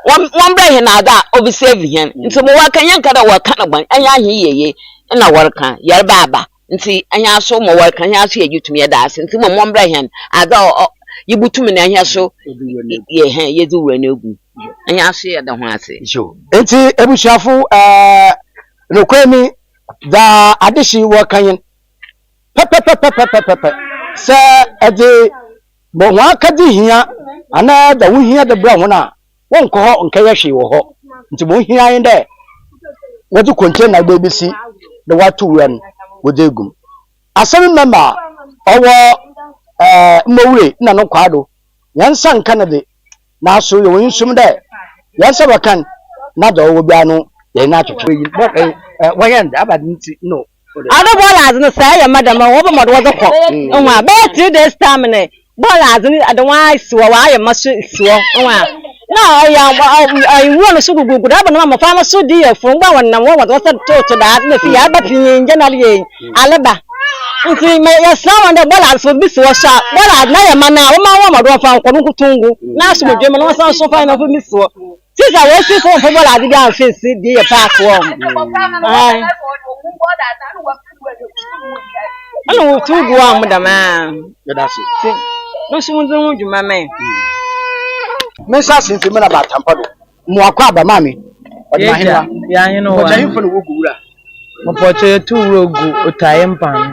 won bra hen ada obi save hen nti mo wa kan yan kada wa kan gban anya ahi ye na wore kan yarba aba nti anya so mo wore kan anya so ye gitumi da ase nti mo bra hen ada yibutumi na anya so ye hen ye du we na egu anya so ye da ho ase nti ebusuafo no kwemi da adishi wo kanyin pepe se ade bo wa kadi hia ana da wo hia da bra wona won ko ho nka yehwe wo ho nti bo hia yin de wo du container gbe bi si da watu wen wo de gum asem member owo mowure na no kwado yan san kanade na so yo yin sum de yan sa bakan na da wo bia no ye na twetwe yi but wayan da abadi nti no other ballers no say your madam wo be mod wo zo ko nwa be 3 days time ne ballers ni adwa siwo wa ya maso siwo nwa na ya won so gugugu da ba na ma fa ma so di ya fu ngba won na wo wo so to da na fi ya ba pin general ye aleba nti me ya saw the ballers so bi siwo sha ballers na ya mana wo ma wo mod wo fa ko nkutungu na so dwe me na so so fa na fu mi siwo sisa wo si so fo ballers bi an face di ya park wo ana wo tu go am da ma yadasi no so nzo hu djuma me me sa sinti me na ba tampa do mo akwa aba mami odi ma hinwa ya hinu wa odi hinfo no wo gura mo poche tu rogu otaye mpan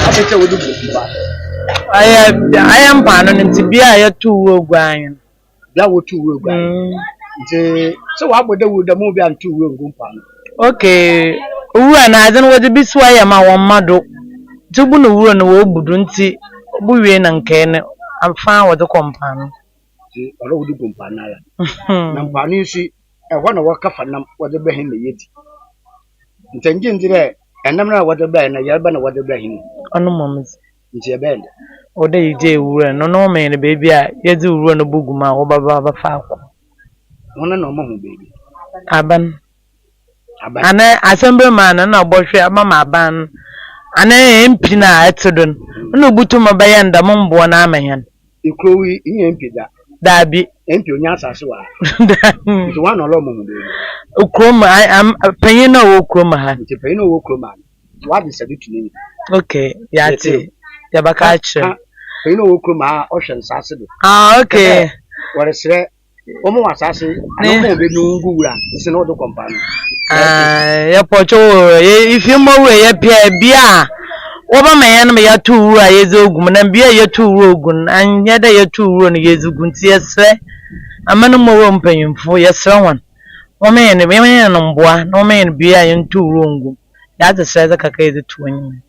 abete wo du buba aya mpan no nti bia ya tu rogu anyu bia wo tu rogu nti so wa boda wo da mo bia tu rogu mpan okay owura na adin wo de biswa ya ma won mado tubu no wura no wo budu nti buwie na nke ne amfa wo de kompano ti oro wo de kompana ya na mpano si e ho na wo kafa nam wo de behin na yedi Ntanji ndire enam na wode bra na yarba na wode bra hin. Ono moms. Nti e bend. Oda ije wura no no me ne baby a yezi wura no buguma wo baba fa akọ. Wona na omo hu baby. Aban. Ana assemblyman na obohwe amama aban. Ana MP na etodon. No butu mabaya ndam mbo na amahen. Ikrowi ihe MP da. Dabi. MP onya asase wa. Nti wa no lo mo hu baby. Ukrom am panyin na wo krom ha. Nti panyin na wo krom ha. Wa de sabi tuni. Okay, yati. Yabaka ache. Panyin na wo krom ha o hwe nsase do. Okay. Waresre omo wasase ana mo be nungu wura se no do kompano. Ya pocho if mo we ya pia bia. Oba mayan me ya tu wura yezo ogum na bia ya tu wura ogun anya da ya tu wura no yezo gunti yesre. Amanu mo wo mpanyimfo yesre wan. Omen ne me no mboa no men bia ya tu wura ngum. Ya ze sre za kaka yezo tu anyim.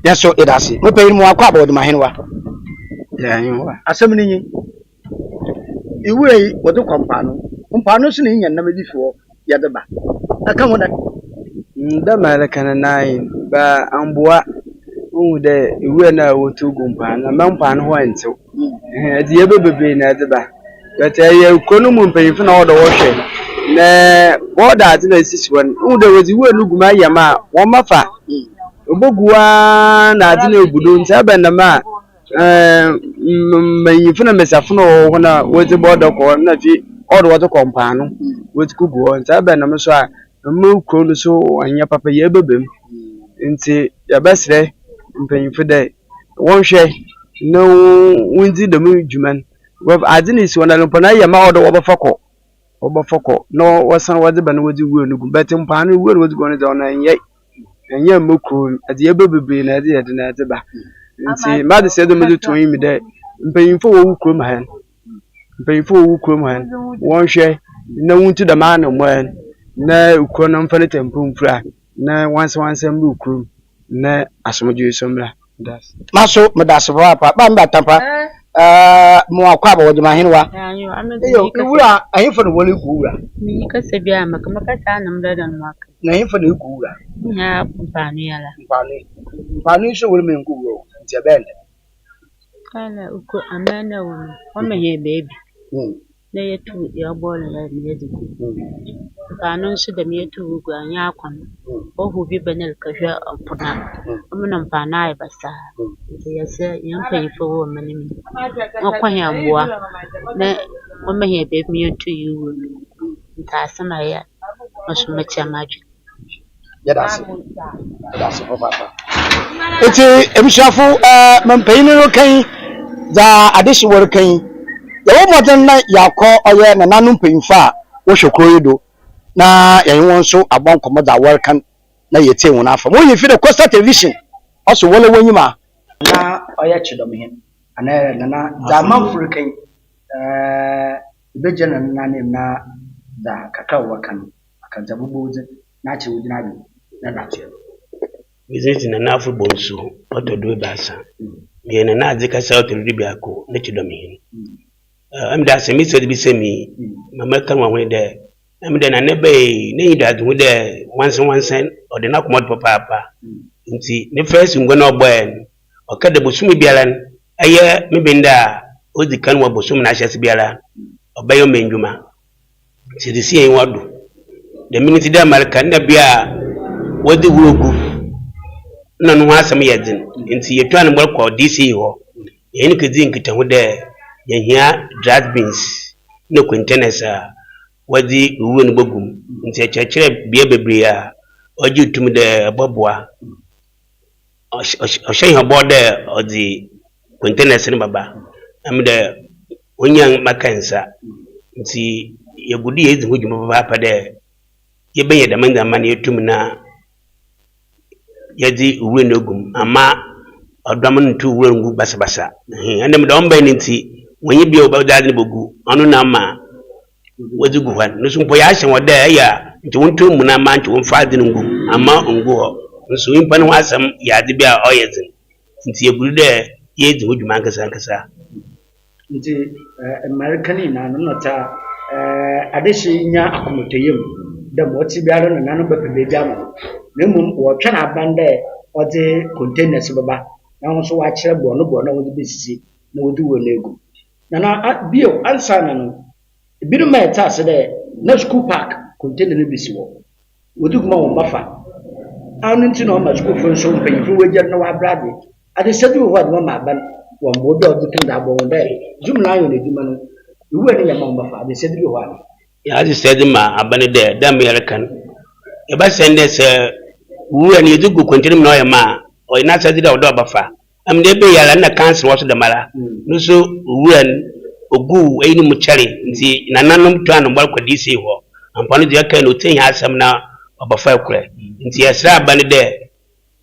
Yaso edasi mo panyin mo akwa ba oduma henwa. Ya henwa asem ni nyi iwe wodo kompano mpano so ni nya na medifo yade ba aka mo da nda malaka na 9 ba amboa hu de iwe na wotu gumpano ma mpano ho ento adi ebebebe na ade ba but ye konu mu mpanyifo na wodo wo hwe na boda ade na sisi won hu de wozi iwe nu guma yama wo mafa obogua na ade na ebudo nta ba na ma mayifuna mesafuna hona wozi boda ko na fi odo woto kompano wozi kugo nta ba na mso a mu kro so anya papa ye bebem nti ya besre mpanyifo de won hwe no wunzi de mu juman we adini si wona mpana ya ma odo obafako no wasan wozi ba no wozi wu enugu bet mpano wu wozi go ne da na enye mokro ade ye bebebe na ade ye de na ade ba nti mad se do medu to yin mi de mpanyimfo wo wukro ma han won hwe na wunti da ma na mwan na ukro na mfa ne tempo mfura na wansa mbi ukro na asomdwe somra das maso medase papa ba mba tampa mo akwa ba wodi ma henwa yo wura ahemfo no wole ku wura mi ka se bia maka ta na mda dan maka na ahemfo no ku wura ya mpani yala mpani so wole men ku wura nti abende kana uko amana wono wame ye baby na yetu ya bola la mi yedu kanon su da mi yetu gu anya akwan o hu bi banel ka hwa ampuna amuna mpana ai basa yase yampa yifo wo manimi akwan ya mboa na wame ye baby mi yetu yu nta sama ya masu macha maju yadase papa eti emshafu mampayin ro kan za adeshi wor kan yawo modan na yakọ oye na nanu mpanyimfa wo hwekro yido na yan won so abon komo za wor kan na yete won afa mo yifi de Coastal Television also wole wonyima na oye chidom hin ana na za manfur kan bejana na da kakawa kan akan zabubuze na ci wudina bi na dace bizeti na nafu bonsu otodo basa biena na azika South Libya ko na chidom hin amda semi so bi semi mama kan wa de amda na nebe ne yida du de wansen ode na komod papa nti ne first ngona ogben okade bosumi biaran aye mebenda odi kan wa bosumi na hyese biara obayo menjuma ti de sie wadu de minute da malika na bia wodi wurogu na no asem yedin nti yetwan mbol ko DC ho yeni kedi nkita ho de yehia dried beans no containers wadi uwe no bogum nti echechere bia bebre a oji tum de boboa o shay ho bode odi containers ni baba amde onyan makansa nti yegudi yezi hujuma baba pa de yebeye da manga man yetum na yadi uwe no gum ama odam ntu uwe ngu basabasa ene mdo mba nti wenye bi obadade bogu anu na ma wadi guhan no sumpo ya hye wode ya nti wonto mu na ma nti won faade ngu ama ngu ho nso impa no asam ya de bia oyezin nti yeguru de yedi hujuma nkasa nti American na no ta adeshi nya akomoteyem the motibiaro na nanu bepe beja mo na mum wo twa na bande ode containers baba na ho so wa kire bo no wo de besisi na wo di wo na egu na bio ansa na no bidu ma ta se de na school park container no bisi wo wo di kuma wo mafa anu nti no ma school fo so mpanyi fo wajer na wa brade ade sedi wo hɔ ma ban wo mbodo ode tenda bo wo de jumla ayo ne dima no wo ne ya ma mafa ade sedi wo hɔ ya ji sedi ma abane de da American e ba sende se wo ne yugo kontinim no ya ma o ina sedi da odo bafa am de be yala na cancer wato da mara no so wo ogu eyi mu kyare nti nananom to an mbal kwadi se ho ampano de aka no ten ya asam na obafa kure nti yasra abane de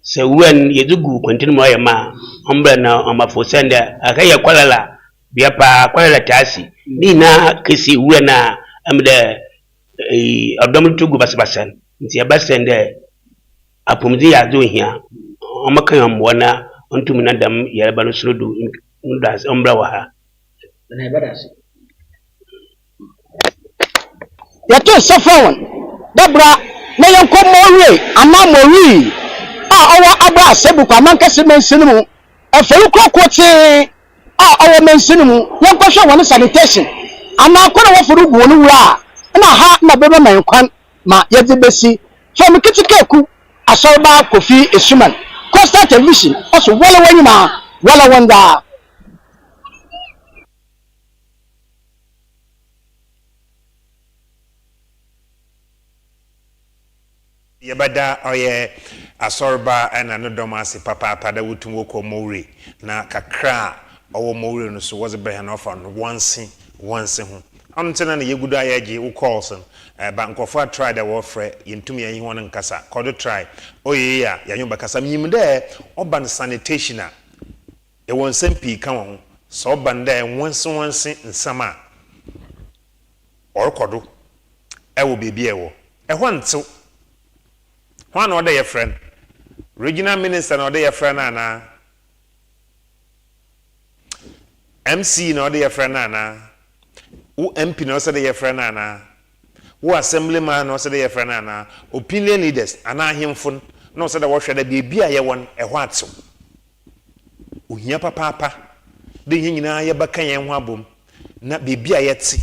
se wo yugo kontinim no ya ma ombra na amafo sende aka ya kwalala bia pa kwalala tasi ni na kesi wo na amde odom tugu basbasan nti abasende apumzi ya zo hia amakan amwana ontum na dam ya balo surudu ndas ombra wa ha na ibadasi ya to safon dabra na yanko mowe ama mori owa abra sebu kwa man kase mensini mu afelu krokote owa mensini mu yanko hwe won sanitation ama akora wo furu bu wonu wura na ha na bebe man kwan ma yedi besi from kitikeku asorba kofi esuman Coastal Television also wala wanyima wala wanda yabada oye asorba ana no domasi papa pada wutum woko mowre na kakra owo mowre no so was be na ofa no once ho antena na yegudu ayaje wo calls ba nkofo try the warfare yentumi yan ho nkasa kodo try oye ya yanyo bakasa mnyim de oban sanitation a e won sempi ka won so oban de wonse nsama orkodo e wo bebia e wo e ho ntew ho na oda ye friend regional minister na oda ye friend na MC na oda ye friend na wo MP na oda ye friend na wo assemblyman no say dey friend na opinion leaders ana ahemfo no say da wo hwede bia ye won e ho ato ohia papa de nyina ye baka yen ho abom na bia ye ti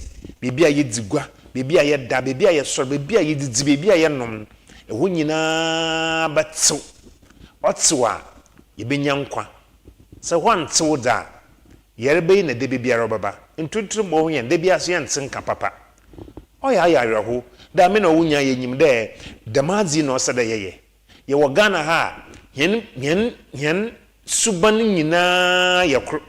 bia ye digua bia ye da bia ye so bia ye didi bia ye nom e ho nyina bato otwa ye benya nkwa se ho anto da yerebe na de bia robaba ntuntum bo ho yen de bia so yen tsenka papa oya ayaraho da me na wunya yenyim de damazi no se de ye wo Ghana ha yen suban nyina yakro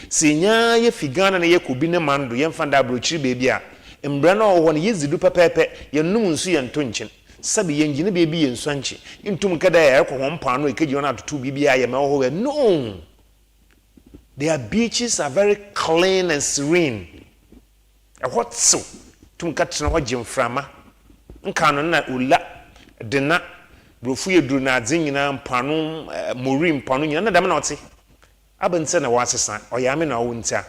sinya ye figana na ye kubi ne mando ye mfanda brochiri bebi a mbra na wo ne yezidu pepepe ye num nsu ye ntonkyen sabi ye ngine bebi ye nsuanche ntum kada ye ko hompa no ekeji ona atoto bibia ye ma wo we no. Their beaches are very clean and serene. What so tum katsena ho jemframa nka no na ula de na brofu yeduru na adze nyina mpano mori mpano nyina na dam na ote abanse na wasesa oyame na wo ntia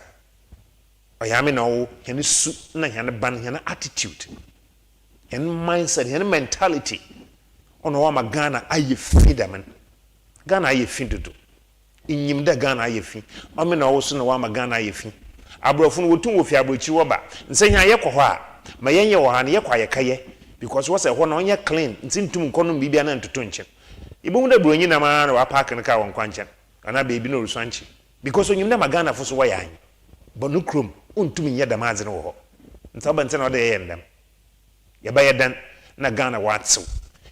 oyame na wo hene su na hene ban hene attitude hene mindset hene mentality ono wa magana aye freedom Ghana aye findodo inyim da Ghana aye fi ome na wo so na wa magana aye fi abrofo no wotum wo fi abrochi wo ba nsenya ye kɔ hɔ a ma yenye wo ha ne ye kwa ye kaye because what say ho na onye clean ntintum nkono bibia na ntoto nche ibo mu da bronyi na ma na wa park ne ka won kwankye ana baby no rusanchi because onyim na magana fo so wo yan bonu krom ontum nya da maadze no ho ntaba nte na oda ye ndam ye ba ye dan na Ghana watsew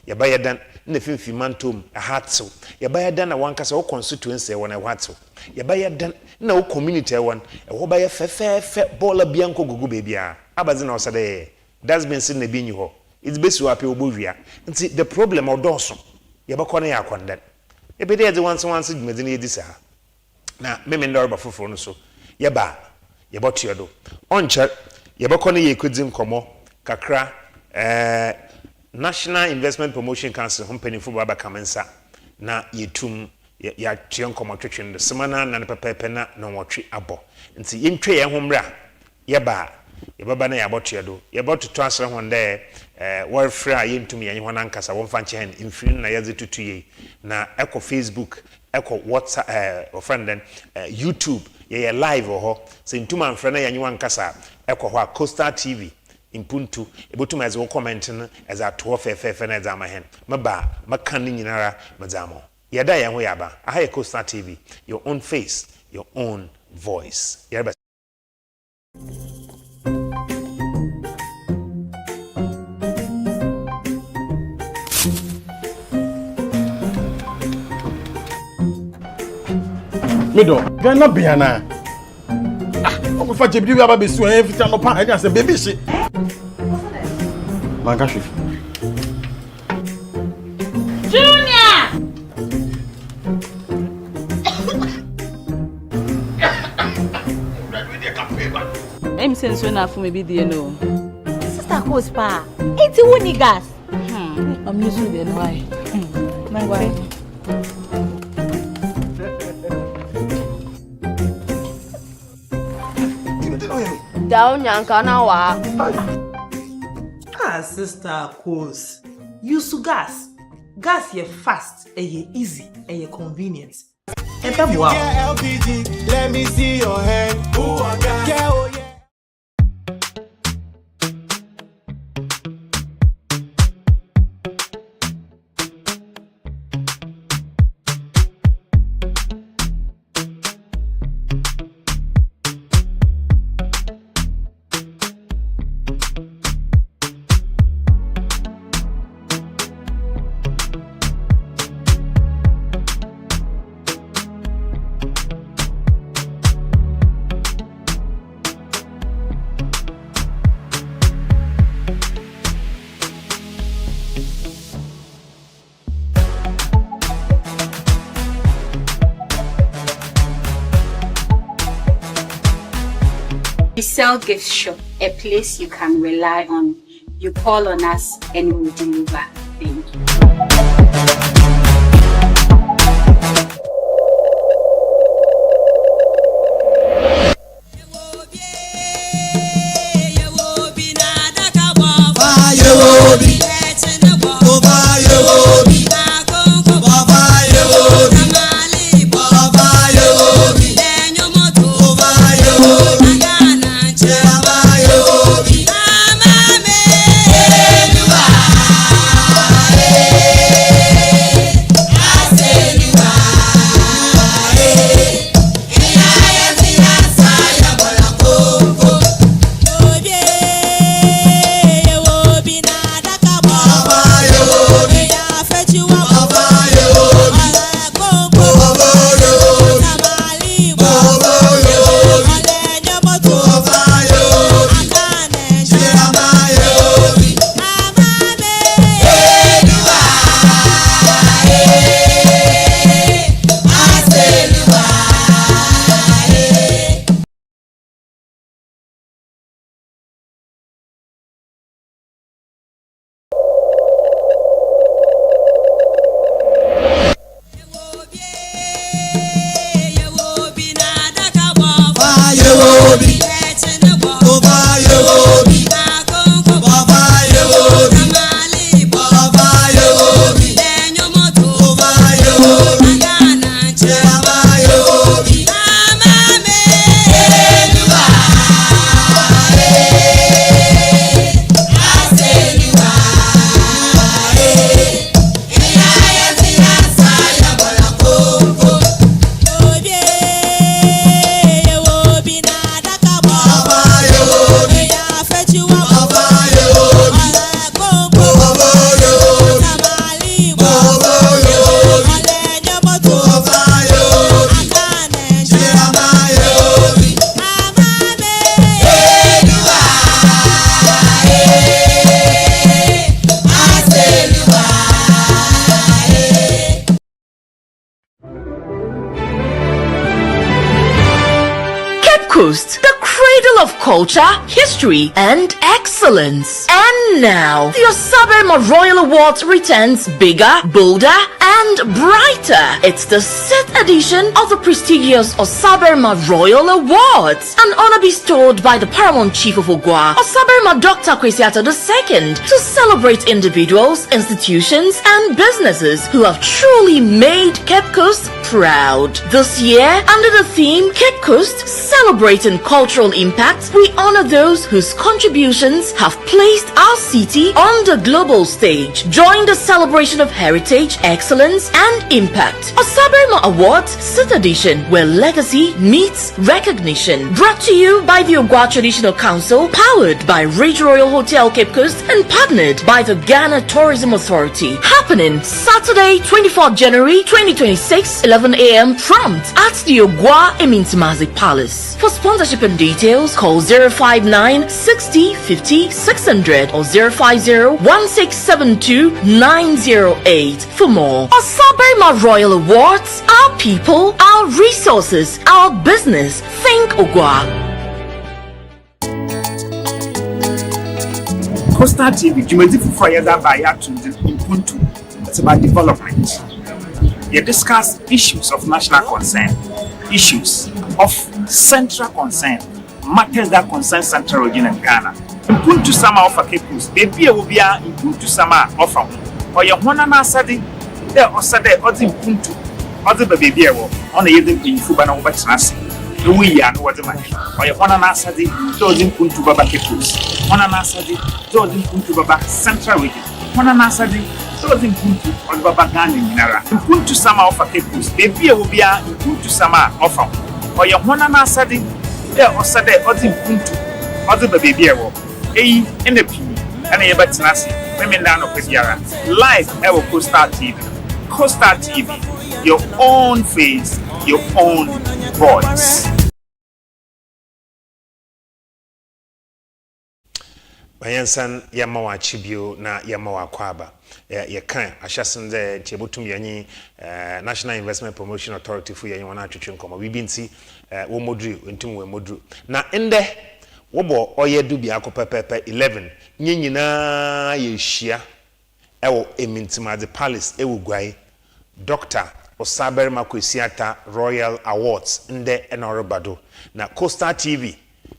ye ba ye dan na finfi mantom a hatsew ye ba ye dan na wankasa wo constituency won a hatsew ye ba ye dan na wo community won e wo ba ye fefefe bola bianko gugu bebia abazi na osade that's been seen na binyi ho it's best wape obowia nti the problem odoso ye ba kɔ na ya kwanden e be dey once dwumadi na yedi sa na meme ndɔre ba foforo no so ye ba ye bɔto do onche ye ba kɔ na ye kodi nkomo kakra National Investment Promotion Council hompanifo baba kamensa na yetum ya tue nkomo twetwe ndo semana na pepepe na nwotwe abo nti yentwe ye homra ye ba ye baba na ya bɔto do ye bɔto to asere honde war free a yentumi yenye hona nkasa won fa nche mfiri na yaze tutuye na eko Facebook eko WhatsApp friend then YouTube ye live ho se ntuma mfre na yenye wankasa eko ho Coastal TV Mpontu ebotum as wo comment no as a to fefe na za ma hen maba makan ni nyinara mazamo yada ye ho yaba aha Coastal TV, your own face, your own voice. Yaba Mido, Ghana Biana. I'm for you have a besu and every time I can say baby shit. Mangashi. Junior! I'm saying so enough for maybe the no. Sister Cospa, it's you niggas. I'm using the why. My wife. Down yanka na wa. Ah, sister Cos. Use gas. Gas ye fast, ye easy, ye convenient. And wow. LPG, let me see your hand. Ooh, I got We sell gift shop, a place you can rely on. You call on us and we'll deliver. Thank you. Coast, the crazy cradle of culture, history, and excellence. And now, the Osaberma Royal Awards returns bigger, bolder, and brighter. It's the 6th edition of the prestigious Osaberma Royal Awards, an honor bestowed by the Paramount Chief of Ogwa, Osaberma Dr. Kwesiata II, to celebrate individuals, institutions, and businesses who have truly made Cape Coast proud. This year, under the theme Cape Coast Celebrating Cultural Impact, we honor those whose contributions have placed our city on the global stage. Join the celebration of heritage, excellence, and impact. Osaberma Awards 6th edition, where legacy meets recognition. Brought to you by the Ogwa Traditional Council, powered by Ridge Royal Hotel Cape Coast, and partnered by the Ghana Tourism Authority. Happening Saturday, 24th January 2026, 11 a.m. prompt at the Ogwa Emintimazi Palace. For sponsorship and details, call 059 60 50 600 or 050 1672 908 for more. Osaberma Royal Awards, our people, our resources, our business. Think Ogwa. Costa TV, Jumedi Fufayada Bayatu Mpontu. It's about development. You discuss issues of national concern, issues of central concern, matters that concern Central Region and Ghana. Mpontu Sama offer Kepus, baby will be Mpontu Sama offer. Or your one and Asadi, there or Sade or the Mpontu, or the baby on the Yedin in Fubana over Trans. We are no other man. Or your one and Asadi, those in Mpontu Baba Kepus, one and Asadi, those in Mpontu Baba Central Region, one and Asadi. So in Mpontu on Baba Gani Minara. Mpontu Sama offer Kepus, baby will be Mpontu Sama offer. Or your one and Asadi, there or Sade or the Mpontu, or the baby in the P and a batinasi, women down of Pesiara. Live Ever Costa TV. Costa TV, your own face, your own voice. Bayansan Yamawa Chibio na Yamawa Kwaba. Ye kan ahyasen de tiebotum yanyi National Investment Promotion Authority fu yanyi wana atwetwe nkoma bibinti wo modru ntum we modru na ende wobo oye dubi akopepepe 11 nyinyina ye hia ewo Emintimade Palace ewo gwai Dr. Osaberma Kwesiata Royal Awards nde enorobado na Costa TV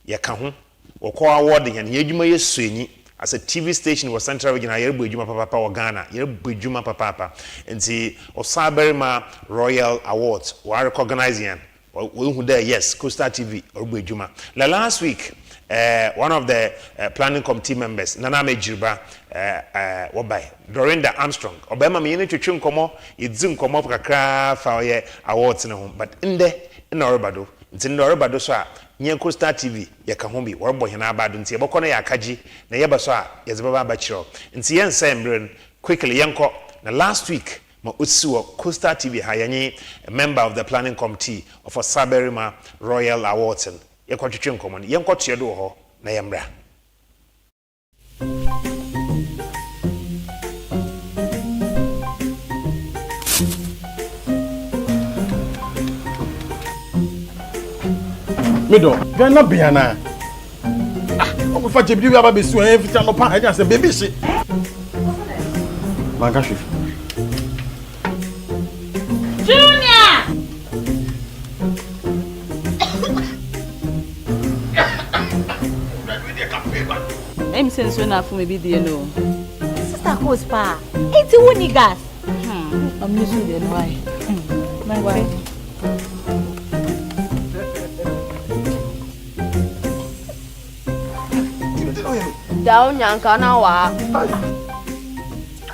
ye ka ho wokọ award yan ye dwuma ye suenyi as a TV station was Central Region ayer bojuma papa wa Ghana yer bojuma papa nti Osaberma Royal Awards wa recognize yan we who there yes Costa TV or bojuma last week one of the planning committee members Nana Mejirba wobai Dorinda Armstrong obema me ne twetwe nkomo idzin nkomo kakra fa ye awards ne ho but inde na orobado nti na orobado so a nye Costa TV ya ka ho bi worbo hena abado nti yebokọ na ya kaji na yeba so a yezebaba abachiro nti yensa mbren quickly yenko na last week ma otsiwo Costa TV ha yenye a member of the planning committee of Osaberma Royal Awards yekwatwetwe nkomo yenko tiedo ho na yemra Mido, Ghana Biana. Ah, for Jibri, we have a besu every time no pan. I just say, baby, shit. Mangashi. Junior! I'm saying so now for me, be no. Sister Coast Pa. It's a winning gas. I'm losing the why. My wife. Down Yankana wa.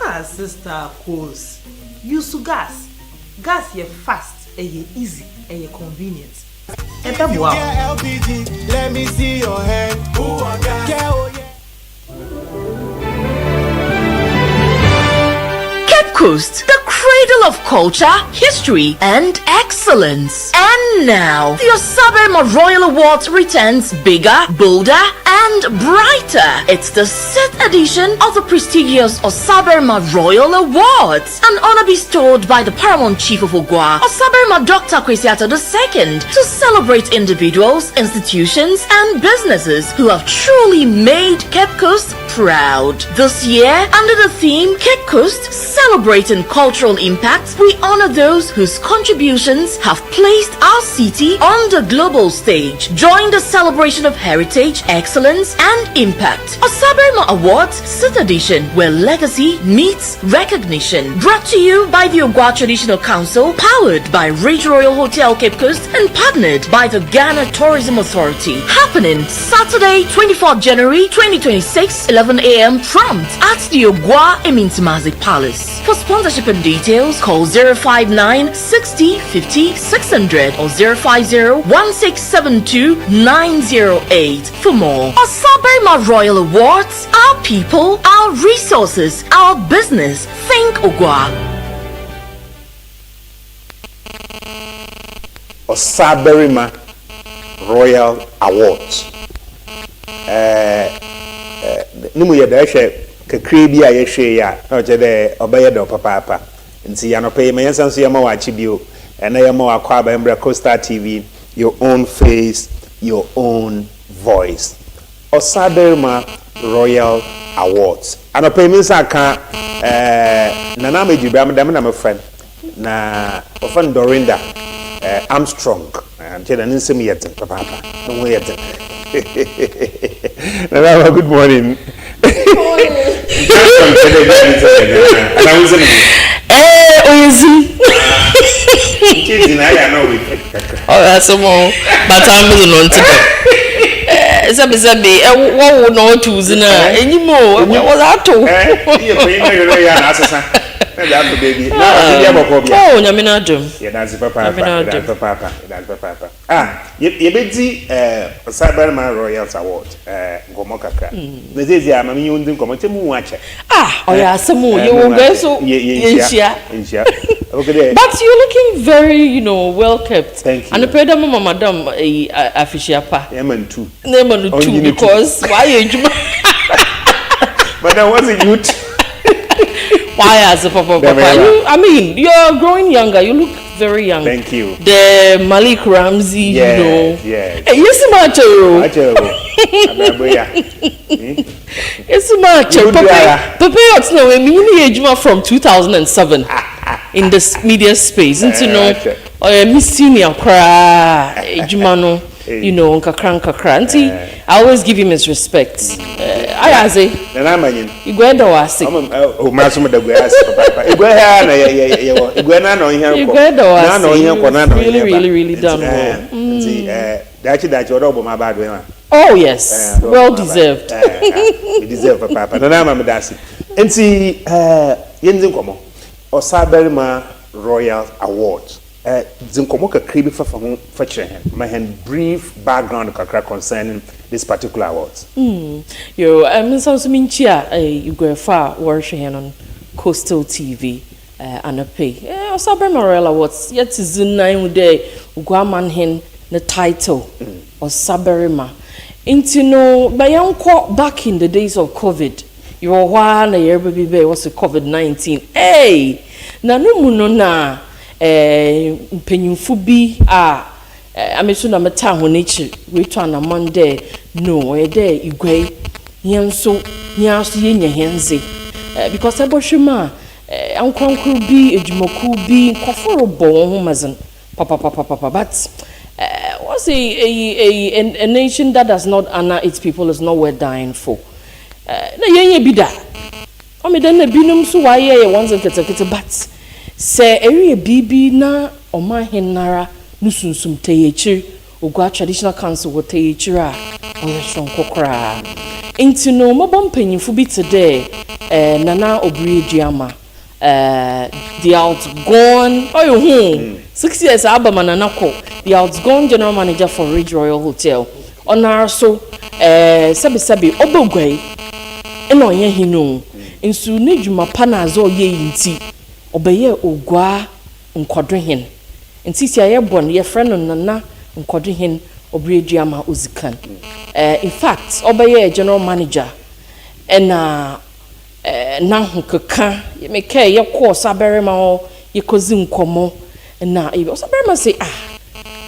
Ah, Sister Coast. Use gas. Gas ye fast, ye easy, ye convenient. LPG, let me see your hand. Cape Coast, the cradle cradle of culture, history, and excellence. And now, the Osaberma Royal Awards returns bigger, bolder, and brighter. It's the 6th edition of the prestigious Osaberma Royal Awards, an honor bestowed by the Paramount Chief of Ogwa, Osaberma Dr. Kwesiato II, to celebrate individuals, institutions, and businesses who have truly made Cape Coast proud. This year, under the theme Cape Coast Celebrating Cultural Impact, we honor those whose contributions have placed our city on the global stage. Join the celebration of heritage, excellence, and impact. Osaberma Awards 6th edition, where legacy meets recognition. Brought to you by the Ogwa Traditional Council, powered by Ridge Royal Hotel Cape Coast, and partnered by the Ghana Tourism Authority. Happening Saturday, 24th January 2026, 11 a.m. prompt at the Ogwa Emintimazi Palace. For sponsorship and details, call 059 60 50 600 or 050 1672 908 for more. Osaberma Royal Awards, our people, our resources, our business. Think Ogwa. Osaberma Royal Awards. Nimu ya dashe kakri bi a yehwe ya na oje de obaye de papa nti ya no pay me yansan so yama wa chibio na yama wa kwa ba Embra Costa TV, your own face, your own voice. Osaberma Royal Awards. Ano pay me saka na na meji bra me na me friend na ofan Dorinda Armstrong nti na nsem yete papa no we yete. Nana, good morning. Oh, that's a more. But I'm not today. Sabi, what would not choose anymore? What was that to? Baby. Oh, Naminadum. Yeah, that's papa. Ah, you be Osaberma Royal Award, Gomokaka. This is ya, Mammy, you didn't come to watch it. Ah, oh, yeah, some more. You won't go so. Yeah. Okay, but you're looking very, well kept. Thank you. And the pedal, Madam, a fisher pa. Yemen too. Never too, because why you? But that wasn't youth. Why as a papa? I mean, you're growing younger. You look very young. Thank you. The Malik RAMZY, Yeah. Hey, yes, macho. Yes, macho. Papa, what's no? I mean, from 2007 in the media space. Miss Senior cry, Jumano. Kakra. I always give him his respect. I say, you go and do us. Oh, Massimo de Guas, Papa. You go really done well. That's your double my bad way. Oh, yes, well deserved. You deserve a papa. No, I'm a dassy. And see, Yenzinkomo, Osaberma Royal Awards. Zinkomoka kribi for my hand brief background concerning this particular awards. I'm so minchia you go far worshiping on Coastal TV and a pay. Osaberma Royal Awards yet is in 9 day Guaman hen the title Osaberma. Back in the days of COVID, you were one a year baby was a COVID-19. Hey, na no muno na penyimfo bi ameso na meta ho nature we to na Monday no e dey igwe yenso nyaso yenya henze because abohwema ankonkro bi edwumaku bi nkoforo bo ho mazen papa but what's a nation that does not honor its people is not worth dying for. Na yenya bi da o me dan na binum so waye ye once kete but say area bibi na oma henara nusunsum teyechiri Ogwa Traditional Council wo teyechiri a oye sonko kra enti no mobom panyimfo bi today nana obri duama the outgone 6 years abama nana ko the outgone general manager for Ridge Royal Hotel onar so sabi obogwai eno ye hinu nsu ne dwuma pa na zo ye yinti obeye ogwa nkodohen nti sia ye bon ye friend no nana nkodohen obredu ama ozikan in fact obeye general manager na hukaka ye meka ye course aberema o ye kozi nkomo na e osaberema say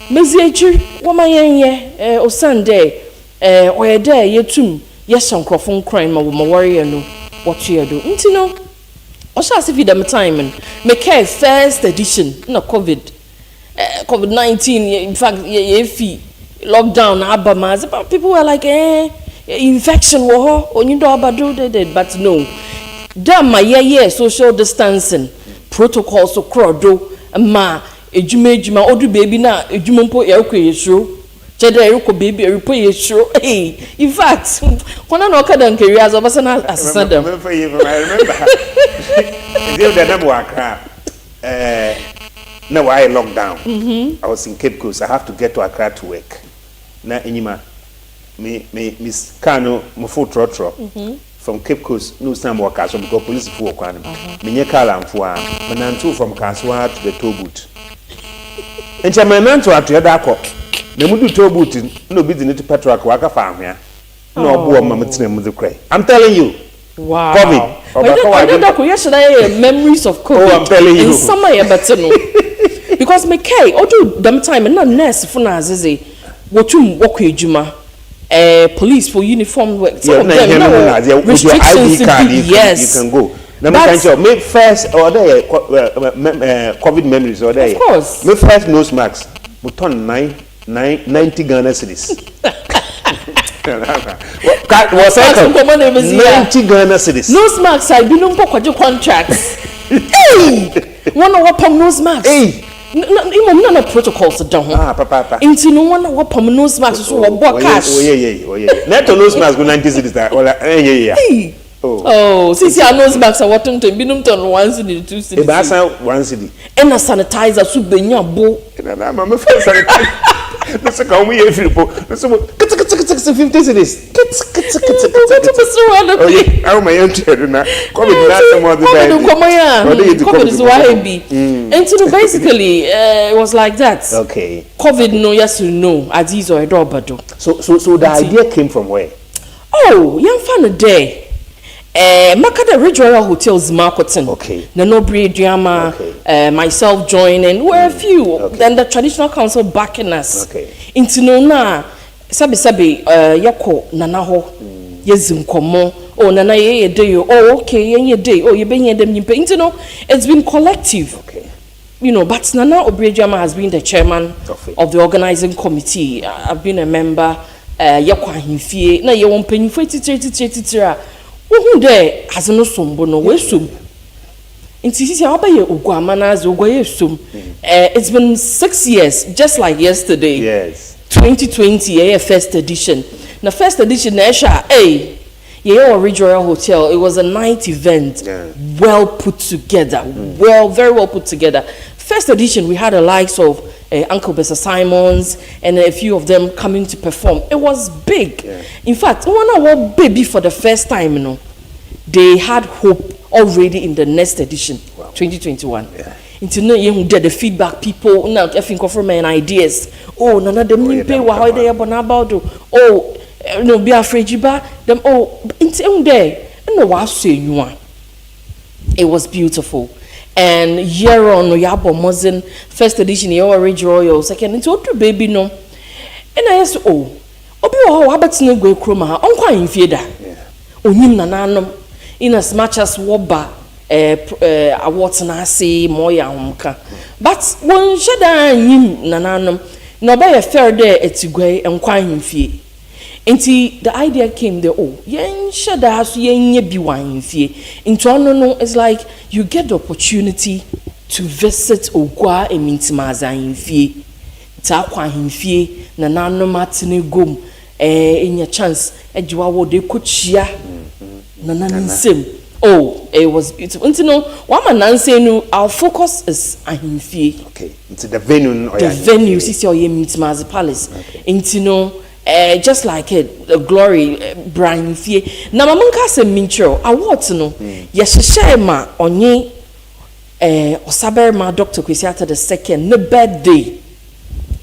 mezi echi woman yenye o Sunday oyede yetum ye sankrofo nkran ma wo warrior no what you do nti no o sha se fi dem time meka first edition na COVID-19 in fact ye fi lockdown abama people were like infection wo onyido abado did but no damn my social distancing protocols so krodo ma ejuma odu baby na ejuma mpo erko yesro chede erko baby erpo yesro in fact kona no kada nkeri as obasa na asesa dem I remember the other time Accra now I lockdown I was in Cape Coast I have to get to Accra to work na enyima Miss Kano mfo trotro from Cape Coast no stand work as because police for kwan me nye car amfo a manantu from Kaswa to the toll booth encha manantu ato yeda akọ na mudu toll booth no bi di petrol akọ aka fa ahwea na obo o mametina mu krai I'm telling you wow COVID memories of COVID I'm telling you in summer ya better no because me kai odu them time na nurse for na azeze wotum work ejuma police for uniform work some of them no restrictions yes you can go now me can show me first order COVID memories order of course me first nose mask we turn 90 Ghana cedis was second 90 Ghana cedis nose mask I been on kwaje contracts hey one of what nose mask hey no protocols down papa into no one what nose mask so what cash oh yeah net nose mask go 90 cedis that yeah oh since your nose mask are what to binum ton 1 cedi 2 cedi e ba san 1 cedi and a sanitizer so benya bo na ma first sanitizer no se ka mu ye filipo no se 50 cedis oh yeah I my entry na COVID na some other day COVID is why be and so basically it was like that okay COVID no yes you know Aziz or Edobado so the idea came from where young fan day Makada Regional Hotels Marketing. Okay. Nanobre Diama, myself joining. Were a few. Then the traditional council backing us. Okay. Into nona sabi yako nanaho yezim komo oh nana ye day oh okay ye day oh ye be them you into no it's been collective. Okay. You know, but Nana Obrejama has been the chairman of the organizing committee. I've been a member. Yakwa himfie na ye won panifo titira. Who there has no sombo no we sum. Inti sisi abaye ogwama na ze ogwaye sum. It's been 6 years just like yesterday. Yes. 2020 first edition. Na first edition na sha Regional Hotel. It was a night event. Well put together. Very well put together. First edition we had the likes of Uncle Bessa Simons and a few of them coming to perform. It was big. In fact, one hour baby for the first time, you know, they had hope already in the next edition, 2021. Into no you did the feedback people now I think of from ideas. Oh, none of them pay what they about oh no be afraid jiba them into there. No what say you want. It was beautiful. And year on Yabo Mosin first edition you Orange Royal second into other baby no and I asked obi o habet no go kroma onkwa infida onyim nananom in as much as woba awards na say moya homka but won sheda nyim nananom no be a fair day etigwe enkwa infie Inti the idea came there yen shada so yen ye bi wan fie into no it's like you get the opportunity to visit ogwa emintimaza infie ta kwa infie na nanom atene gom enya chance ejiwa wo de kochia na nansem it was beautiful into no one man nanse no our focus is ahimfie okay into the venue is your emintimaza palace into no just like it, the glory, Brian Fie. Now, Mamanka said, Mincho, I want to know. Yes, Shema, onye Osaberma Dr. Kwesiata the second, no birthday.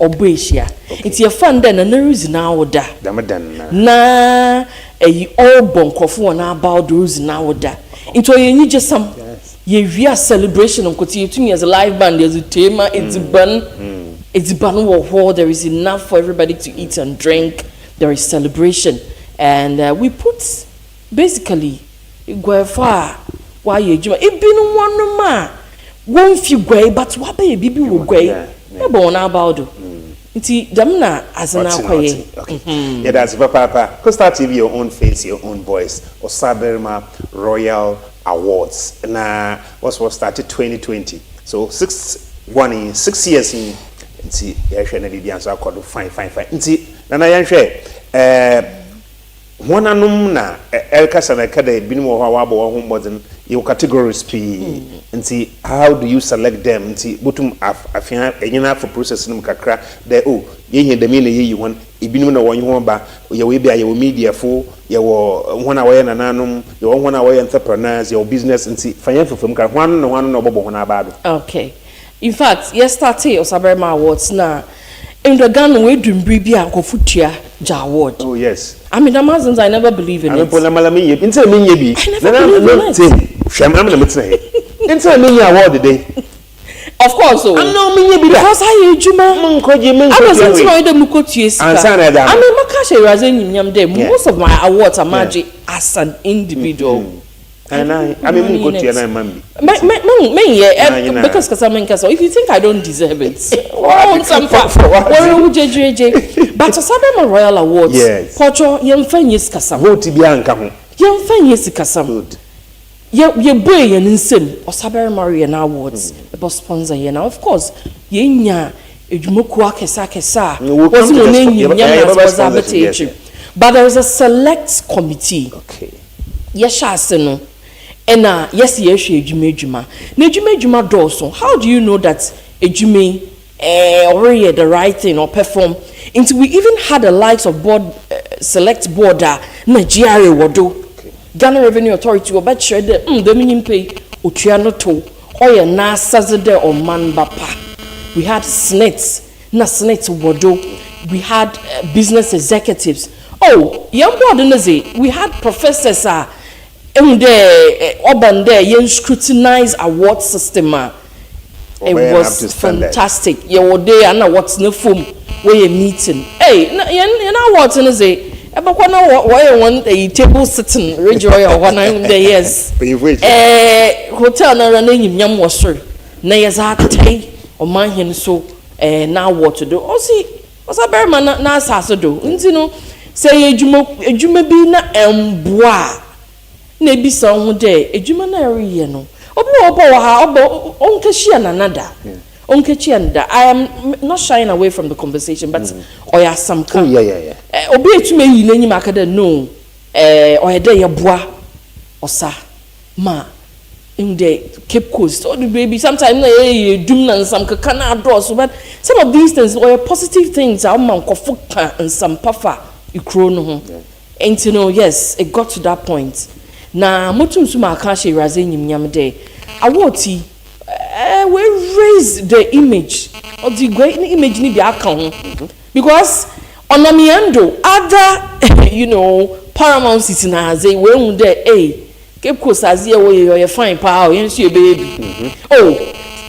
Obesia. It's your fun then, and there is now da. Na all bonkofu na about those now da. Into you just some ye celebration on continue to me as a live band, there's a theme, it's ban. It's ban war, there is enough for everybody to eat and drink. There is celebration. And we put basically go far why you it been one ma won't few gray, but what be baby will gray. Yeah, born about it. Damna as an okay. Yeah, that's Papa. Costa TV, your own face, your own voice. Osaberma Royal Awards. Na was started 2020. So 6 years in. See, yeah, share na bibi anso akodo fine. Nti na na yanhwe one anum na elka sana kada binum ho awabo ho modern your categories p. Nti how do you select them? Nti botum afia enyina for process num kakra there ye here the mean ye won ibinum na won ho ba ye we bia ye media fo ye wo hona we na nanum ye wo hona we entrepreneurs ye business nti fanya fofam ka hwan no obobo ho na ba do. Okay. In fact, yesterday Osaberma Awards na in the Ghana we dream bribia kofutia ja award. Oh yes. I mean, Amazons, I never believe in it. I never believe in it. Of course, because I Juma most of my awards are magic as an individual. And I mean, because if you think I don't deserve it, but Osaberma Royal Awards, yes. Pocho, Yemfenyes Kasam. Vote Bianca. Yemfenyes Kasam. Ye boy and insane, Osaberma Royal Awards, the boss sponsor, now, of course, Yenya, Ejumokua Kesa, but there is a select committee. Okay. Yes, and yes, ejuma. Nejuma Dawson. How do you know that ejume already the right thing or perform? Until we even had the likes of board select border Nigeria wodo Ghana Revenue Authority or bet sure the minimum pay uchiano to or na sazede or man bapa. We had snits na snits wodo. We had business executives. Oh, young board we had professors in the urban there, you scrutinize award system. It was fantastic. You were there and what's no form where you meeting. Hey, you know what in say? About one why you want a table sitting, regional one day, yes. Hotel na running in Yam was sure. Nayas are or mine him so now what to do. Oh, see, what's a bear man na sassado? You know, say a jume be na bois. Nebi so de ejuma na eri no obo ha obo onkechia na nada onkechia nda. I am not shying away from the conversation, but oya some kind obi etume yi n'enyim akada no oya de ye boa osa ma in the Cape Coast or the baby sometimes na dum na some kana adore. But some of these things or positive things are man kofuka and some puffer ikro no ho. And you know, yes, it got to that point. Na motum suma akashi raze nyimnyam de awoti we raise the image of the great image ni bi aka ho because onamiando other you know paramount city na ze we hu de Cape Coast azie we you fine pa o yensu e baby oh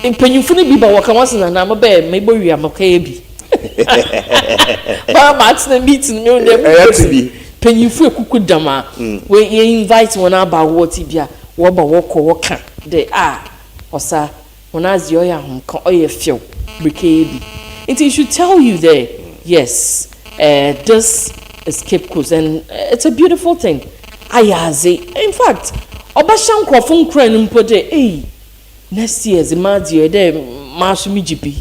impanyufu ni bi ba waka wasana na mabe mebo wi amaka bi paramount na meeting me dem Penyufu ekuku dama we invite one about what bia wo ba woka de osa onazi oya humka oye feel brikebi it should tell you there yes this is Cape Coast and it's a beautiful thing ayaze in fact obashan kwofo nkran mpo de next year zimadio de masu mijibi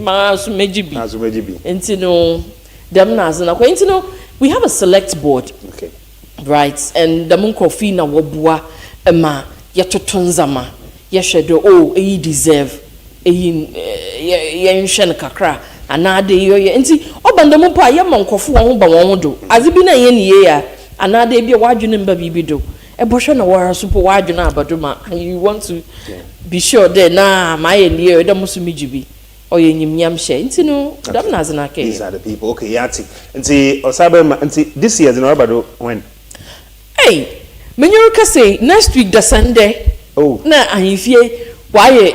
masu mejibi entino dem na azna kwa entino. We have a select board, okay, right? And the munkofi na wabua ema yatotonzama yeshedo deserve yen kakra anade yoye enti obanda mu pa ye mankofo won ba won do azibi na ye ne ya anade bia wadwene mba bibi do ebohwe na wara so po wadwene abadoma and you want to be sure there na my ear da musu mijibi or nyam share nti no dam na zana ke these are the people okay yati nti osabe nti this year no rabado when hey menyoruka say next week the Sunday na ahifie why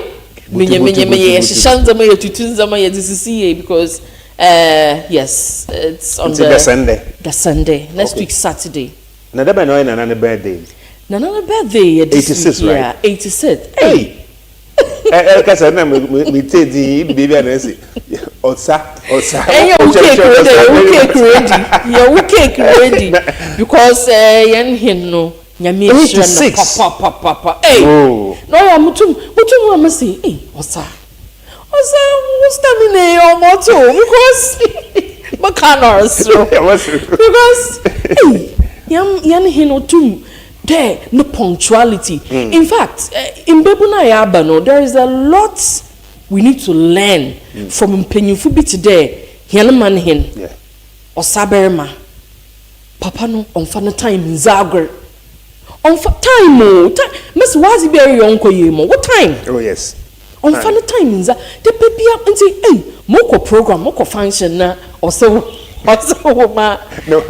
menye shanza me tutunza me this because yes it's on the Sunday next week Saturday na daba no na na birthday na birthday 86 right 86 hey kasa na me tedi baby anesi osa cake ready because yan hinno nyame shira papa hey no ya mutum am say hey osa what's stamina your motto because bakanos because yan hinno tum there no punctuality in fact in bebuna yaba no there is a lot we need to learn from mpenyinfo bi today hian man hin osaberma papa no onfa no time nzagwer onfa time miss wazi be yonko yemo what time oh yes onfa no time nza the baby up nti moko program moko function na oso ma no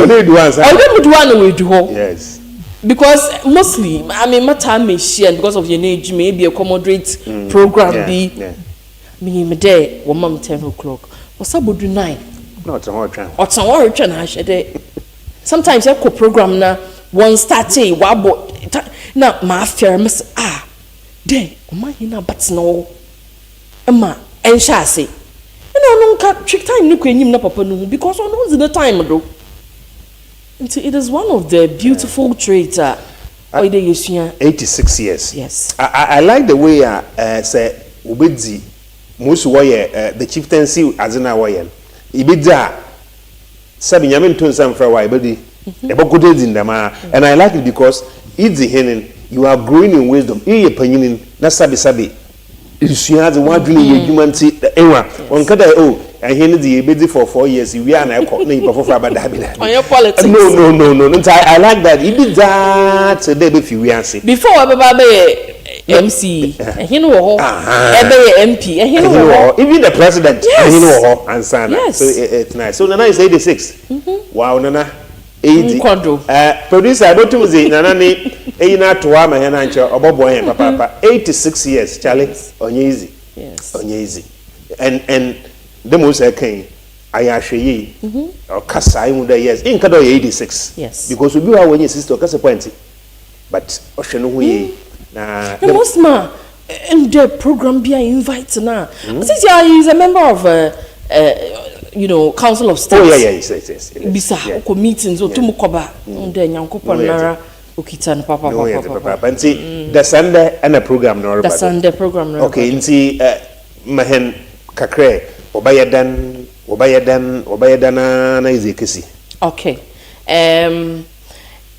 they do answer I do one we do yes because mostly I mean my time is shared because of your age maybe accommodate program be me there one mom 10 o'clock or sabodu 9 not on train or tomorrow train I shade sometimes I program na one start wabo na ma fair miss there o ma hina but no ma ensha say no trick time ni kwenyim na papa no because on knows the time do. It is one of the beautiful traits 86 years. Yes. I like the way say Ubedi Musu Waye the chieftaincy as in our way. Ibida Sabi Yamin Tunsan for a while, buddy. And I like it because it's the hen you are growing in wisdom. E opinion na sabi. You have the one dream human see ewa. On kada and he the busy for 4 years. We are now on your politics. No. I like that. He did that today if you answer. Before MC, he know MP, even the president, he know answer. Yes. So it's nice. So Nana is 86. Wow, Nana. 80. Producer, I don't know say Nana ni na to ama he na nche obobo hen papa 86 years Charlie onye easy and the most I can I ahwe or kasa imu da years in kada 86 yes because we be when your sister kasa point but ohwe no hu na the most ma in the program be invite na since he is a member of Council of State. Oh yes. Bisa ko meetings o tumu koba nde nyankopon nara okita papa. Nti the Sunday and a program no. The Sunday program no. Okay, nti mahen kakre obayadan na izekesi. Okay. The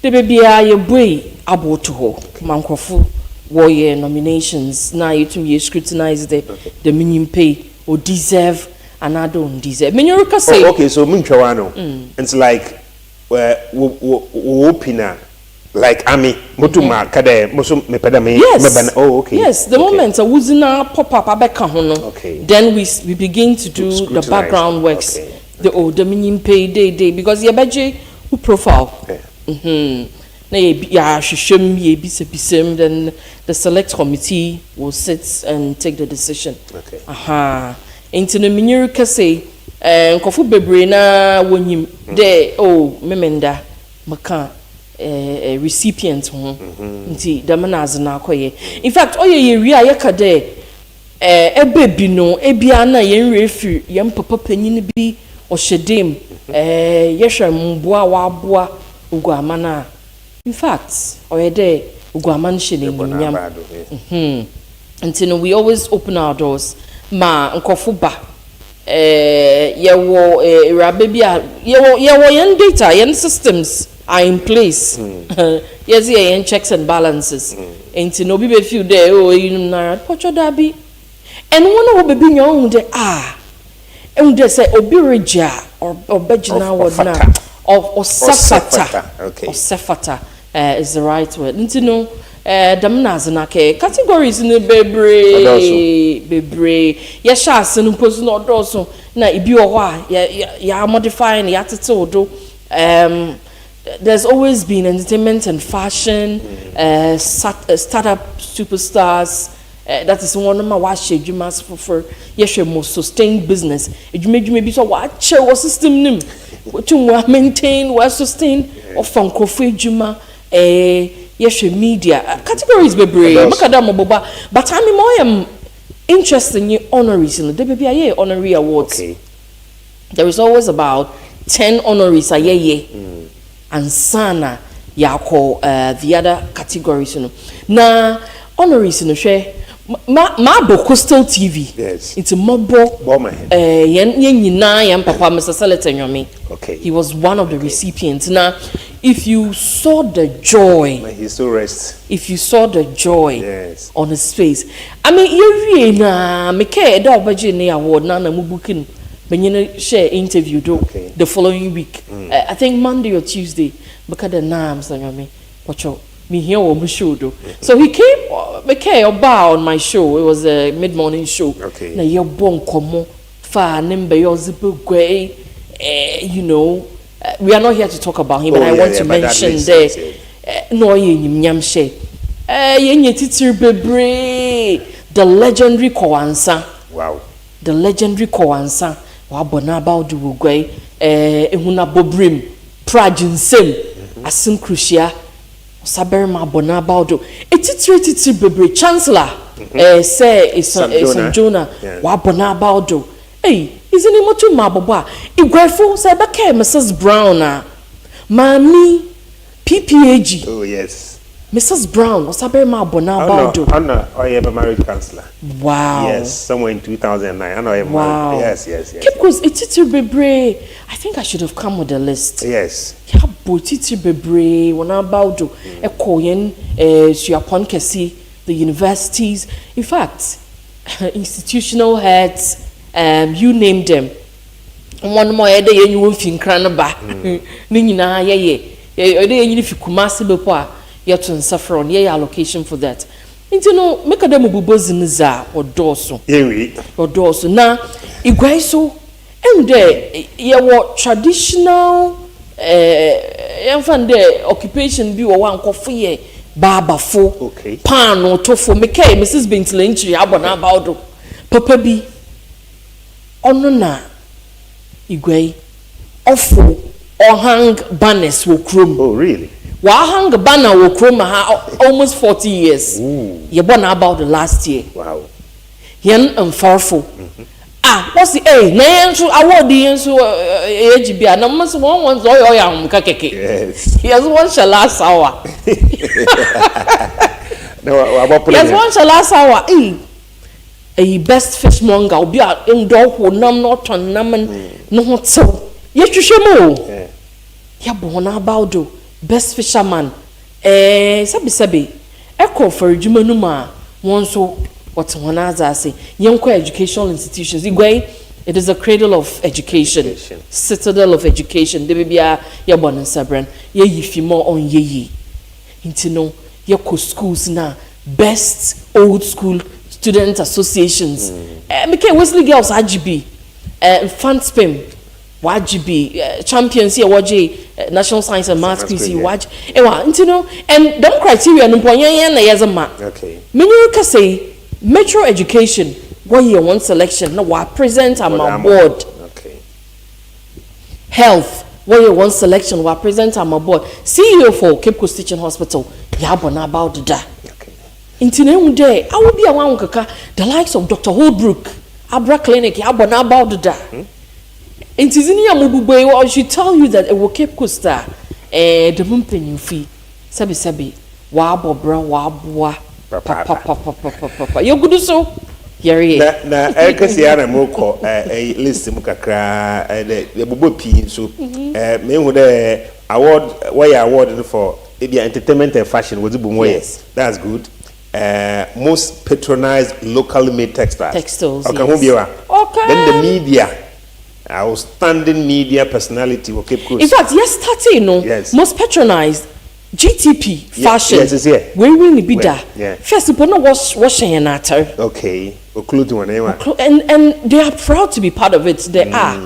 baby a boy aboto ho mankrofo wo nominations na yetum scrutinize the minimum pay or deserve and I don't deserve. Menyoruka say okay, so minchawano. It's like opina like ami mutuma kade musu mepeda me okay. Yes, the moment wuzina pop up abeka ho no. Okay. Then we begin to do the background works. Okay. The minimum pay day because your budget who profile. Na ya hwehwem ye bisem then the select committee will sit and take the decision. Okay. Into the Menyoruka say nkofu bebre na wonyim de memenda maka recipient ho nti the manaz na akoye in fact oye wi ayeka de ebebi no ebia na yen refi yen papa panyin bi ohyedem yehwe mboa wa aboa uguama na in fact oye de uguama no hye nyam until we always open our doors ma nkofu ba yewo rabebia yewo yen data yen systems are in place yes yen checks and balances until no be feel there you na pocho dabi and one of baby nyon de and they say obi regia or begina word na of sefata okay or sefata is the right word until no damnas na ke categories in bebre ya shas no post no odoso na ibi o ho ya modify na ya tete odo there's always been entertainment and fashion startup superstars that is one of my wash edwumas for yehwe mo sustained business edwuma bi so wa che wo system nim to maintain wa sustain of francophone edwuma yehwe media categories bebre makada mo boba but I mean more am interested in honorees in the baby aye honorary awards. There is always about 10 honorees aye and sana yako the other categories you know. Na honorees in the ma bo Coastal TV. Yes. It's a mobile. Yen papa Mr. Seletenyomi. Okay. He was one of the recipients. Now, if you saw the joy, he still rests. If you saw the joy yes. on his face, I mean, you na me care da obaje ne award na na mubukin. When share interview the following week. I think Monday or Tuesday. Because the names me watch out. Me here or show do. So he came about on my show. It was a mid-morning show. Okay. Na your bon komo fa nimbe your zipu gwe. You know, we are not here to talk about him, but I want to mention there. No ye nyamshe. Ye titiri bebre. The legendary Kowansa. Wow. The legendary Kowansa. Wa bona about du gwe. Ehuna bobrim. Prajinsem. Asim crucia. Saber ma bona about do. Titiri bebre chancellor. Say it's Jonah. Wa bona about do. Hey, isn't it much ma boba? Igwefo say beke Mrs. Brown Mami PPAG. Oh yes. Mrs. Brown was saber ma bona about do. Anna I am a married counselor. Wow. Yes, somewhere in 2009. I know I am married. Yes. Because titiri bebre. I think I should have come with a list. Yes. Ya bo titiri bebre wana about do. Ekoyen Suapon Kesi, the universities. In fact, institutional heads. You name them. One more day you won't think cranaba. Nina, ye, if you kumasi before, you have to suffer on your allocation for that. And you know, make a demo bubbles in the or dorso. Or dorso. Now, it so, and there, you traditional, occupation be one coffee, baba fo, pan or tofu, make Mrs. Bintley, abona about Papa B. Onona igwe ofo or hang banners will chrome. Oh really? Wa hang banner will chrome almost 40 years. You born about the last year. Wow. Yen and farful. What's the na so award the so AGB na must one ones oil yam kakeke. Yes. He has one shall last hour. No, yes, one shall last hour. A best fishmonger will be out in dog who numb not on naman no so. Yes, you should know. Ya born about do best fisherman. Sabi. Echo for Jumanuma. One so what one as I say. Young educational institutions. It is a cradle of education. Citadel of education. They be ya born in Sabran. Ye if you more on ye. Into no ya schools now. Best old school student associations. Wesley Girls RGB, FANSPIM, YGB, Champions here, YG, National Science and Maths Quiz, YG. And them criteria, okay. Many can say metro education, what year one selection, no, what present on my board. Okay. Health, what year one selection, what present on my board. CEO for Cape Coast Teaching Hospital, yabona about that. Into day, I will be a one kaka, the likes of Dr. Holbrook, Abra Clinic, Yabana about that. It is in your mobile, I should tell you that it will keep Costa, the Mumpin fee, Sabi, Wabo bra, Wabwa, Papa. You're good so? Yari. Na Elkasiana Moko, a list Mukakra, the Bubu P. So, men would award, why awarded for entertainment and fashion was yes. That's good. Most patronized locally made textiles. Okay, yes. Then the media, outstanding media personality will keep close. In fact, yes, 30, yes. Most patronized GTP fashion. Yes, it's here. We really be there. Yeah. First of all, no washing and atter. Okay. Occlude one anyway. And they are proud to be part of it. They are.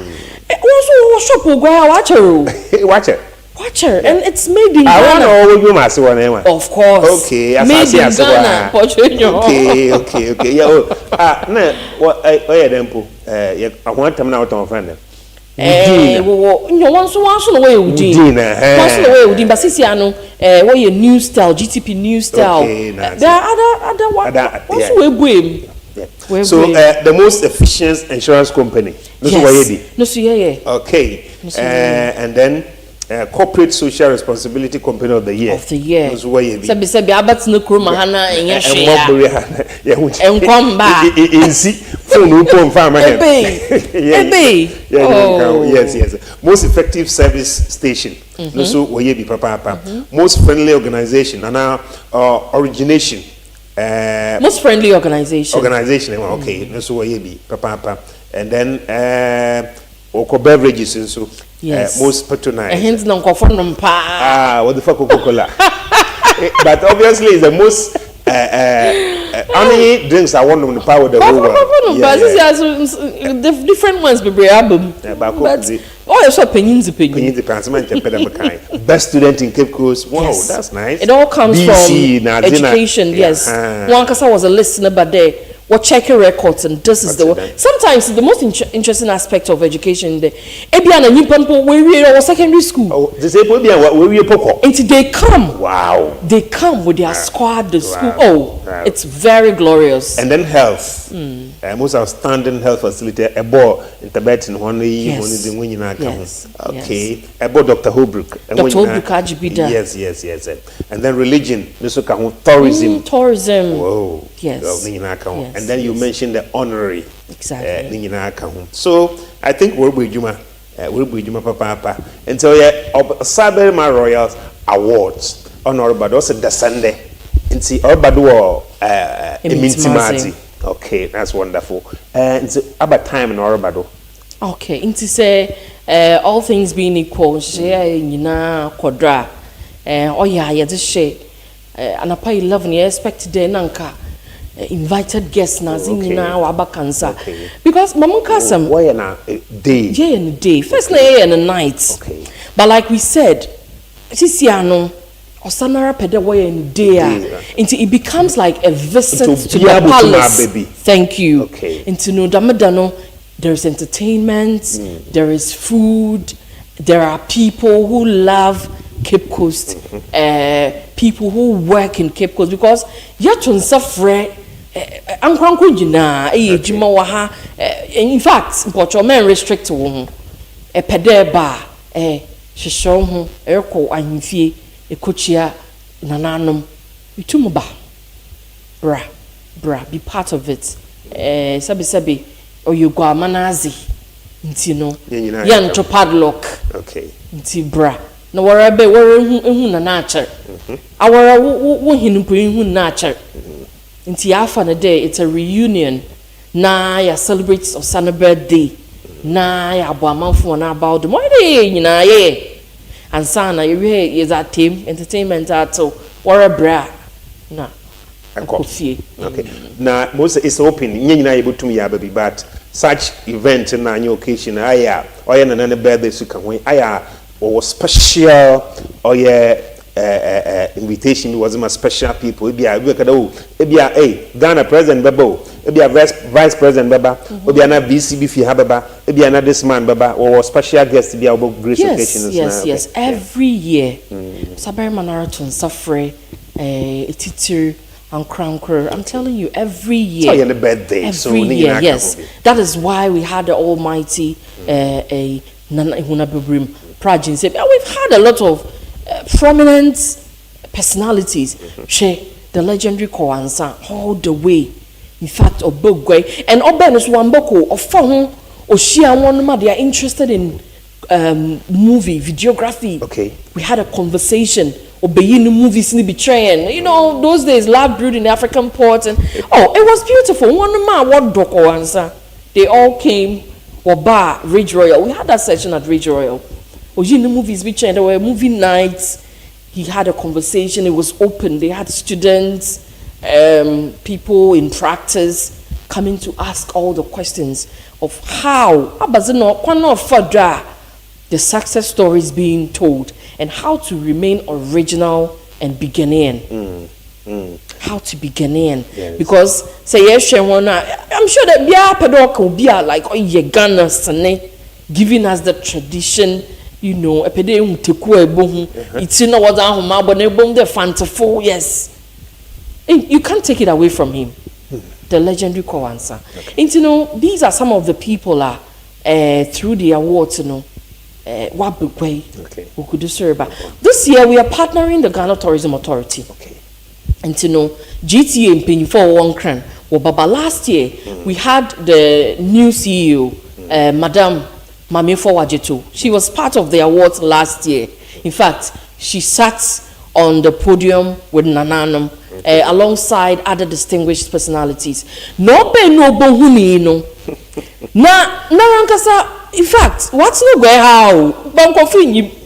Also, shop will go watch her. Watch it. Watch her. And it's made in Ghana. I want to always do my one anyway. Of course. Okay. Made in Ghana. Okay. Yeah. No. What? Oh yeah. Dempo. I want them now to find them. Once the way Udin. Once the way Udin. But sisi ano. What your new style? GTP new style. Okay. There are other one. Once we blame. So the most efficient insurance company. Yes. No, so yeah. Okay. And then corporate social responsibility company of the year. Of the year. Sabi abat no kroma hana enye hwe ya. Enkwamba. Insi phone upon farmer. Ebe. Yes. Most effective service station. So we be papa. Most friendly organization and origination. Most friendly organization. Okay. So we be papa. And then Oko beverages and so most patronized. Hence no pa. What the fuck Coca-Cola? But obviously it's the most how many drinks I want on the power of the whole world. But the different ones be album. But all so pennies best student in Cape Coast. Wow, that's nice. It all comes from education. Yes. One cause I was a listener but there. What checking records and this is the sometimes the most interesting aspect of education the ebiana nyipampo we or secondary school. Oh, this we poko. And they come. Wow. They come with their squad, the school. Oh, it's very glorious. And then health. Most outstanding health facility. Ebo in Tibet in one yes. Okay. Ebo Dr. Holbrook. Dr. Holbrook Ajibida. Yes. And then religion. Tourism. Tourism. Whoa. Yes. And then you mentioned the honorary. Exactly. So I think we'll be Juma Papa. And so Saberma Royals Awards honorable also the Sunday. And see Orbado Emintimati. Okay, that's wonderful. And so about time in Orbado. Okay, into say all things being equal, share quadra. Oh yeah, just share. And I pay 11 years expected then nanka. Invited guests na zina wabakanza because mamun kasam why na day and day first na and a night but like we said sisiano osanara pede why and day until it becomes like a visit to the palace. Thank you. Into no damadano there's entertainment, there is food, there are people who love Cape Coast, people who work in Cape Coast because yatun suffer ankwanko jina ejuma wa ha in fact mpocho men restrict wo ho pede ba hwehwe ho ekọ ahimfie ekochia nananom itum ba bra be part of it sabi oyugwa manazi nti no yan to padlock nti bra na warabe hu na acher awara wo hinumpo hu na acher nti afa na day it's a reunion na ya celebrates Osana birthday na ya aboamanfo na about them why nyina ye ansana ye is that team entertainment ato warabra na okay na most is open nyina ye botum ya baby but such event na any occasion aya oya na birthday su kan we aya or special or invitation was my special people Ghana president bebo vice president baba na VCB fi hababa na this man baba or special guest be about grace occasions. Yes every year Sabari Manaraton suffer titir and cranker. I'm telling you every year. So birthday every year yes that is why we had the almighty Nana Ihunabibrim Prajin. We've had a lot of prominent personalities. The legendary Kowansa all the way. In fact, Obogwe and Obenus Wamboko or Fong or Shia Wanuma, they are interested in movie, videography. Okay. We had a conversation. Obeying the movies in the betraying. You know, those days lab brewed in the African ports and it was beautiful. One man what Kowansa. They all came or bar Ridge Royal. We had that session at Ridge Royal. In the movies we there were movie nights he had a conversation. It was open. They had students, people in practice coming to ask all the questions of how the success stories being told and how to remain original and beginning. How to begin in, yes. Because say yes, I'm sure that Bia Padok will be like Ghana Sane, giving us the tradition, you know, a pede it's in what the fanciful, yes. You can't take it away from him. The legendary Kowansa. And you know, these are some of the people through the awards, you know. Who could do so about this year we are partnering the Ghana Tourism Authority. Okay. And you know, GTA in Penny for one crown. Well, Baba, last year we had the new CEO, Madam Mami Fowajeto. She was part of the awards last year. In fact, she sat on the podium with Nananum alongside other distinguished personalities. No pay no bohuni no. Na rankasa. In fact, what's no way how Banko Fini?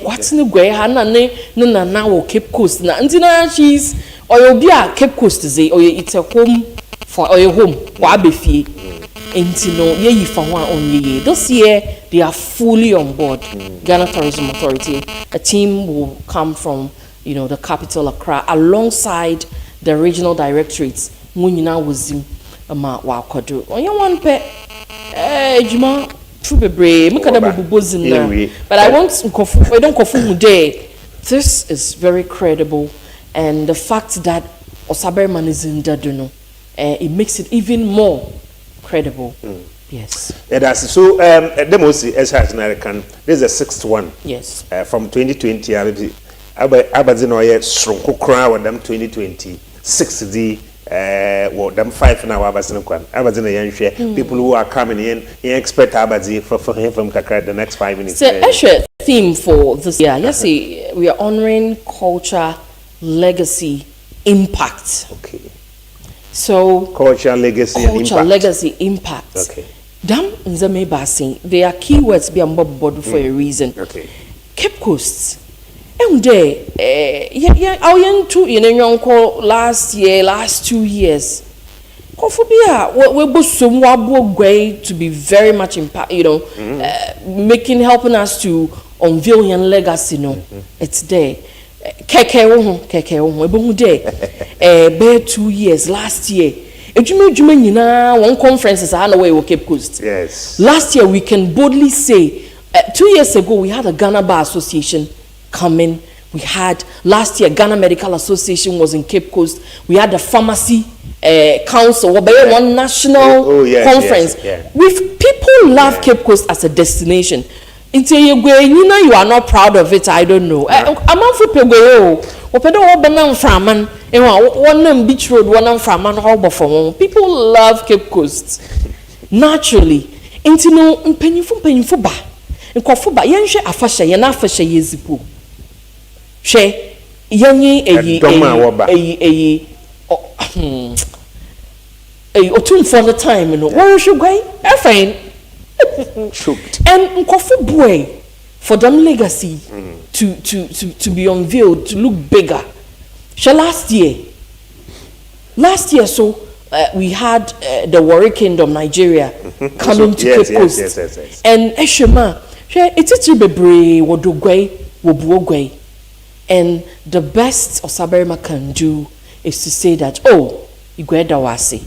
What's no way? Hana ne na now Cape Coast na. Antina she's or you'll be a Cape Coast to say or it's a home for or your home. Wabefi. Antino ye for one on ye. This year they are fully on board. Ghana Tourism Authority. A team will come from the capital Accra alongside the regional directorates. Munina was ama wakodo. Onye one pe Juma. But I want this is very credible, and the fact that Osaberman is in Daduno, it makes it even more credible. Yes. Yeah, that's so. The most American. This is the sixth one. Yes. From 2020, Abazino yet shrunk crowd with them 2020 60. Well, them 5 now. People who are coming in, you expect Abazi for him from Kakra the next 5 minutes. So, actually, theme for this year, yes, we are honoring culture, legacy, impact. Okay. So, culture, legacy, impact. Okay. Dam nzame basing. They are keywords be board for a reason. Okay. Cape Coast. And there, our young two in a young call last 2 years. Kofobia, we're both somewhat going to be very much impact, helping us to unveil your legacy. It's there. Keke, there. 2 years last year. One conference is away Cape Coast. Yes. Last year we can boldly say, 2 years ago we had a Ghana Bar Association coming. We had last year Ghana Medical Association was in Cape Coast. We had the Pharmacy Council, one national conference. With people love Cape Coast as a destination. Until you are not proud of it, I don't know. I'm on for beach road, people love Cape Coast naturally. Until painful ba. Nkofoba yenhwe afasha ye na afasha yezipu hwe yenyi otum for the time where should go fine and nkofoboy for them legacy to be unveiled, to look bigger. Last year so we had the Warri Kingdom Nigeria coming to Cape Coast. Yes. And Eshema it's a bebre wodogwe wobuogwe, and the best Osaberima can do is to say that igweda wase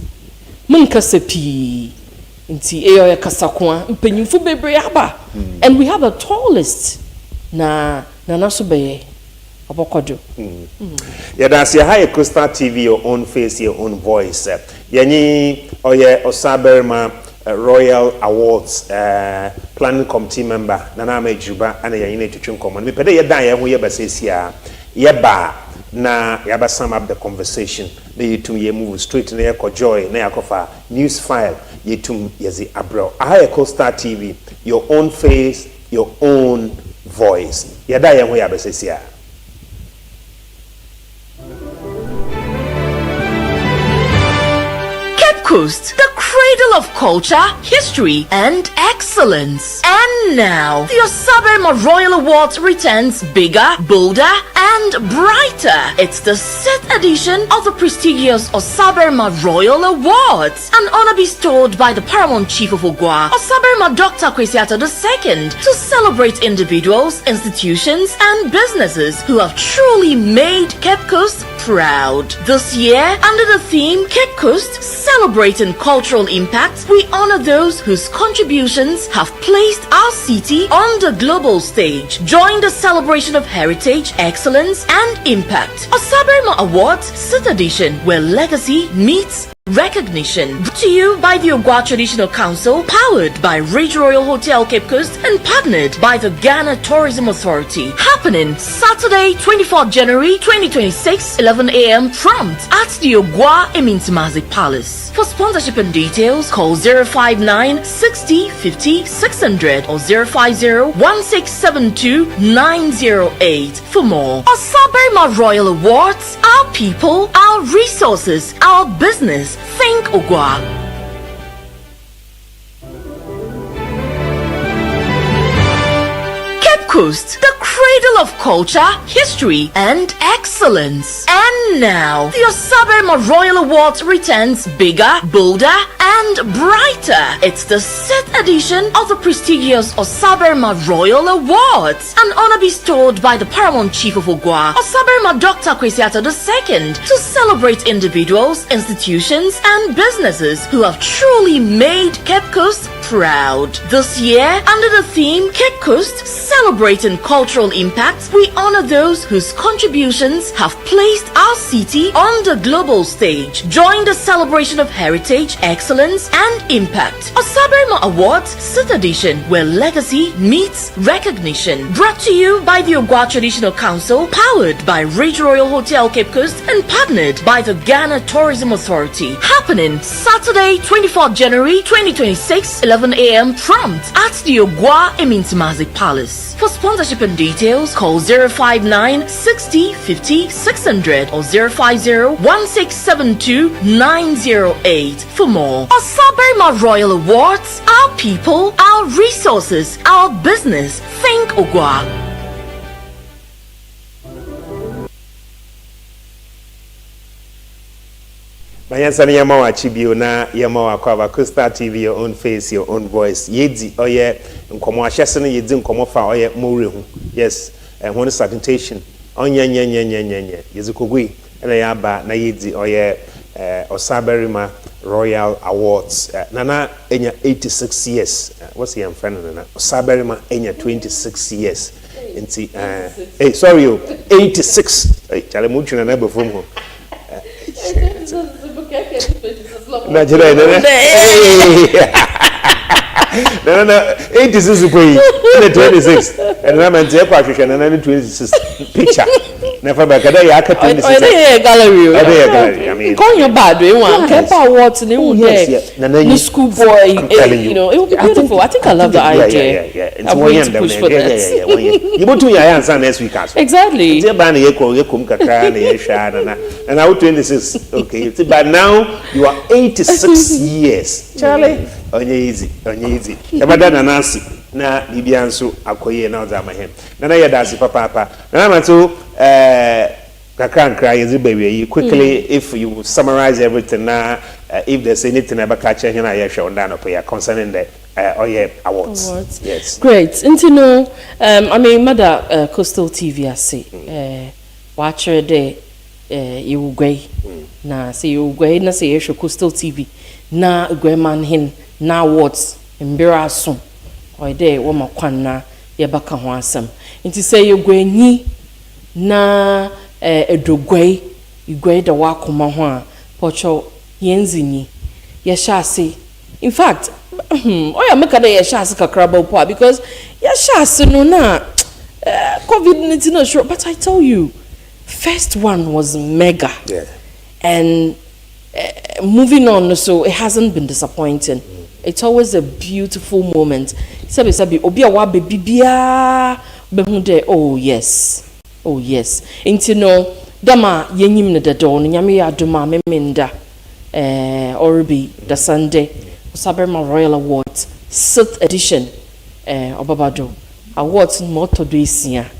munkase pi nti eyo kasakwa mpenyimfu bebre aba, and we have the tallest na so beye abokodo. That's your high Coastal TV, your own face, your own voice. Yani oye Osaberima Royal Awards planning committee member Nana Mejuba and Yayine Tuchunkoman. Me pede yeda ye ho ye basesia ye ba na yaba sum up the conversation. Na yetum ye move straight na ye ko joy na yakofa news file yetum yezi abro. High Coastal TV, your own face, your own voice. Yeda ye ho ye basesia. Coast, the cradle of culture, history, and excellence. And now, the Osaberma Royal Awards returns bigger, bolder, and brighter. It's the 6th edition of the prestigious Osaberma Royal Awards, an honor bestowed by the Paramount Chief of Ogwa, Osaberma Dr. Kwesiata II, to celebrate individuals, institutions, and businesses who have truly made Cape Coast proud. This year, under the theme Cape Coast Celebrating Cultural Impact, we honor those whose contributions have placed our city on the global stage. Join the celebration of heritage, excellence, and impact. Osaberma Awards 6th edition, where legacy meets recognition. Brought to you by the Ogwa Traditional Council, powered by Ridge Royal Hotel Cape Coast, and partnered by the Ghana Tourism Authority. Happening Saturday, 24th January 2026, 11 a.m. prompt at the Ogwa Emintimazi Palace. For sponsorship and details, call 059 60 50 600 or 050 1672 908 for more. Osaberma Royal Awards, our people, our resources, our business. Think Ogwa. Cape Coast, the cradle of culture, history, and excellence. And now, the Osaberma Royal Awards returns bigger, bolder, and brighter. It's the 6th edition of the prestigious Osaberma Royal Awards, an honor bestowed by the Paramount Chief of Ogwa, Osaberma Dr. Kwesiata II, to celebrate individuals, institutions, and businesses who have truly made Cape Coast proud. This year, under the theme Cape Coast Celebrating Cultural Impact, we honor those whose contributions have placed our city on the global stage. Join the celebration of heritage, excellence, and impact. Osaberma Awards 6th edition, where legacy meets recognition. Brought to you by the Ogwa Traditional Council, powered by Ridge Royal Hotel Cape Coast, and partnered by the Ghana Tourism Authority. Happening Saturday, 24th January 2026, 11 a.m. prompt at the Ogwa Emintimazi Palace. For sponsorship and details, call 059 60 50 600 or 050 1672 908 for more. Osaberma Royal Awards, our people, our resources, our business. Think Ogwa. Mayansani yama wa chibio na yama wa kwa Costa TV, your own face, your own voice. Yedi oye nkomo ahyese no yedi nkomo fa oye morehu. Yes, one salutation. Onya nya yezikogui ena ya ba na yedi oye Osaberma Royal Awards. Nana enya 86 years. What's your friend nana? Osaberma enya 26 years. Inti sorry 86. Chale muchu na nabo from ho. No, 86 is 26. And I'm at the and then 26 picture. Never back a day. I can gallery. I mean, call your bad way one. Keep awards in the schoolboy. You know, it would be beautiful. I think I love the idea. I'm going to push for that. You go to your answer next week. Exactly. And I was 26. Okay, but now you are 86 years. Charlie, easy. Ebada Nancy na bibianso akoye na ozama hem. Na ya dasi papa. Na mato kakra yezibewe quickly if you summarize everything now if there's anything about catching here na show down up here concerning the awards. Yes. Great. Intino I mean mother Coastal TV I say watch her day you gwe na say you gwe na say show Coastal TV na gwe man hin na awards mbiraso oide wo makwan na ye baka ho asem nti say you gwe nyi na edogwe igwe da wakoma ho a pocho yenzinyi ye shase in fact oya meka da ye shase kakraba po because ye shase no na COVID-19 no sure but I tell you first one was mega and moving on so it hasn't been disappointing. It's always a beautiful moment. Sabi obi awa baby bia be oh yes inti no dama yenyim ne da don nyame ya adoma memenda orbi the Sunday Saberma Royal Awards 6th edition Obabado awards moto do isia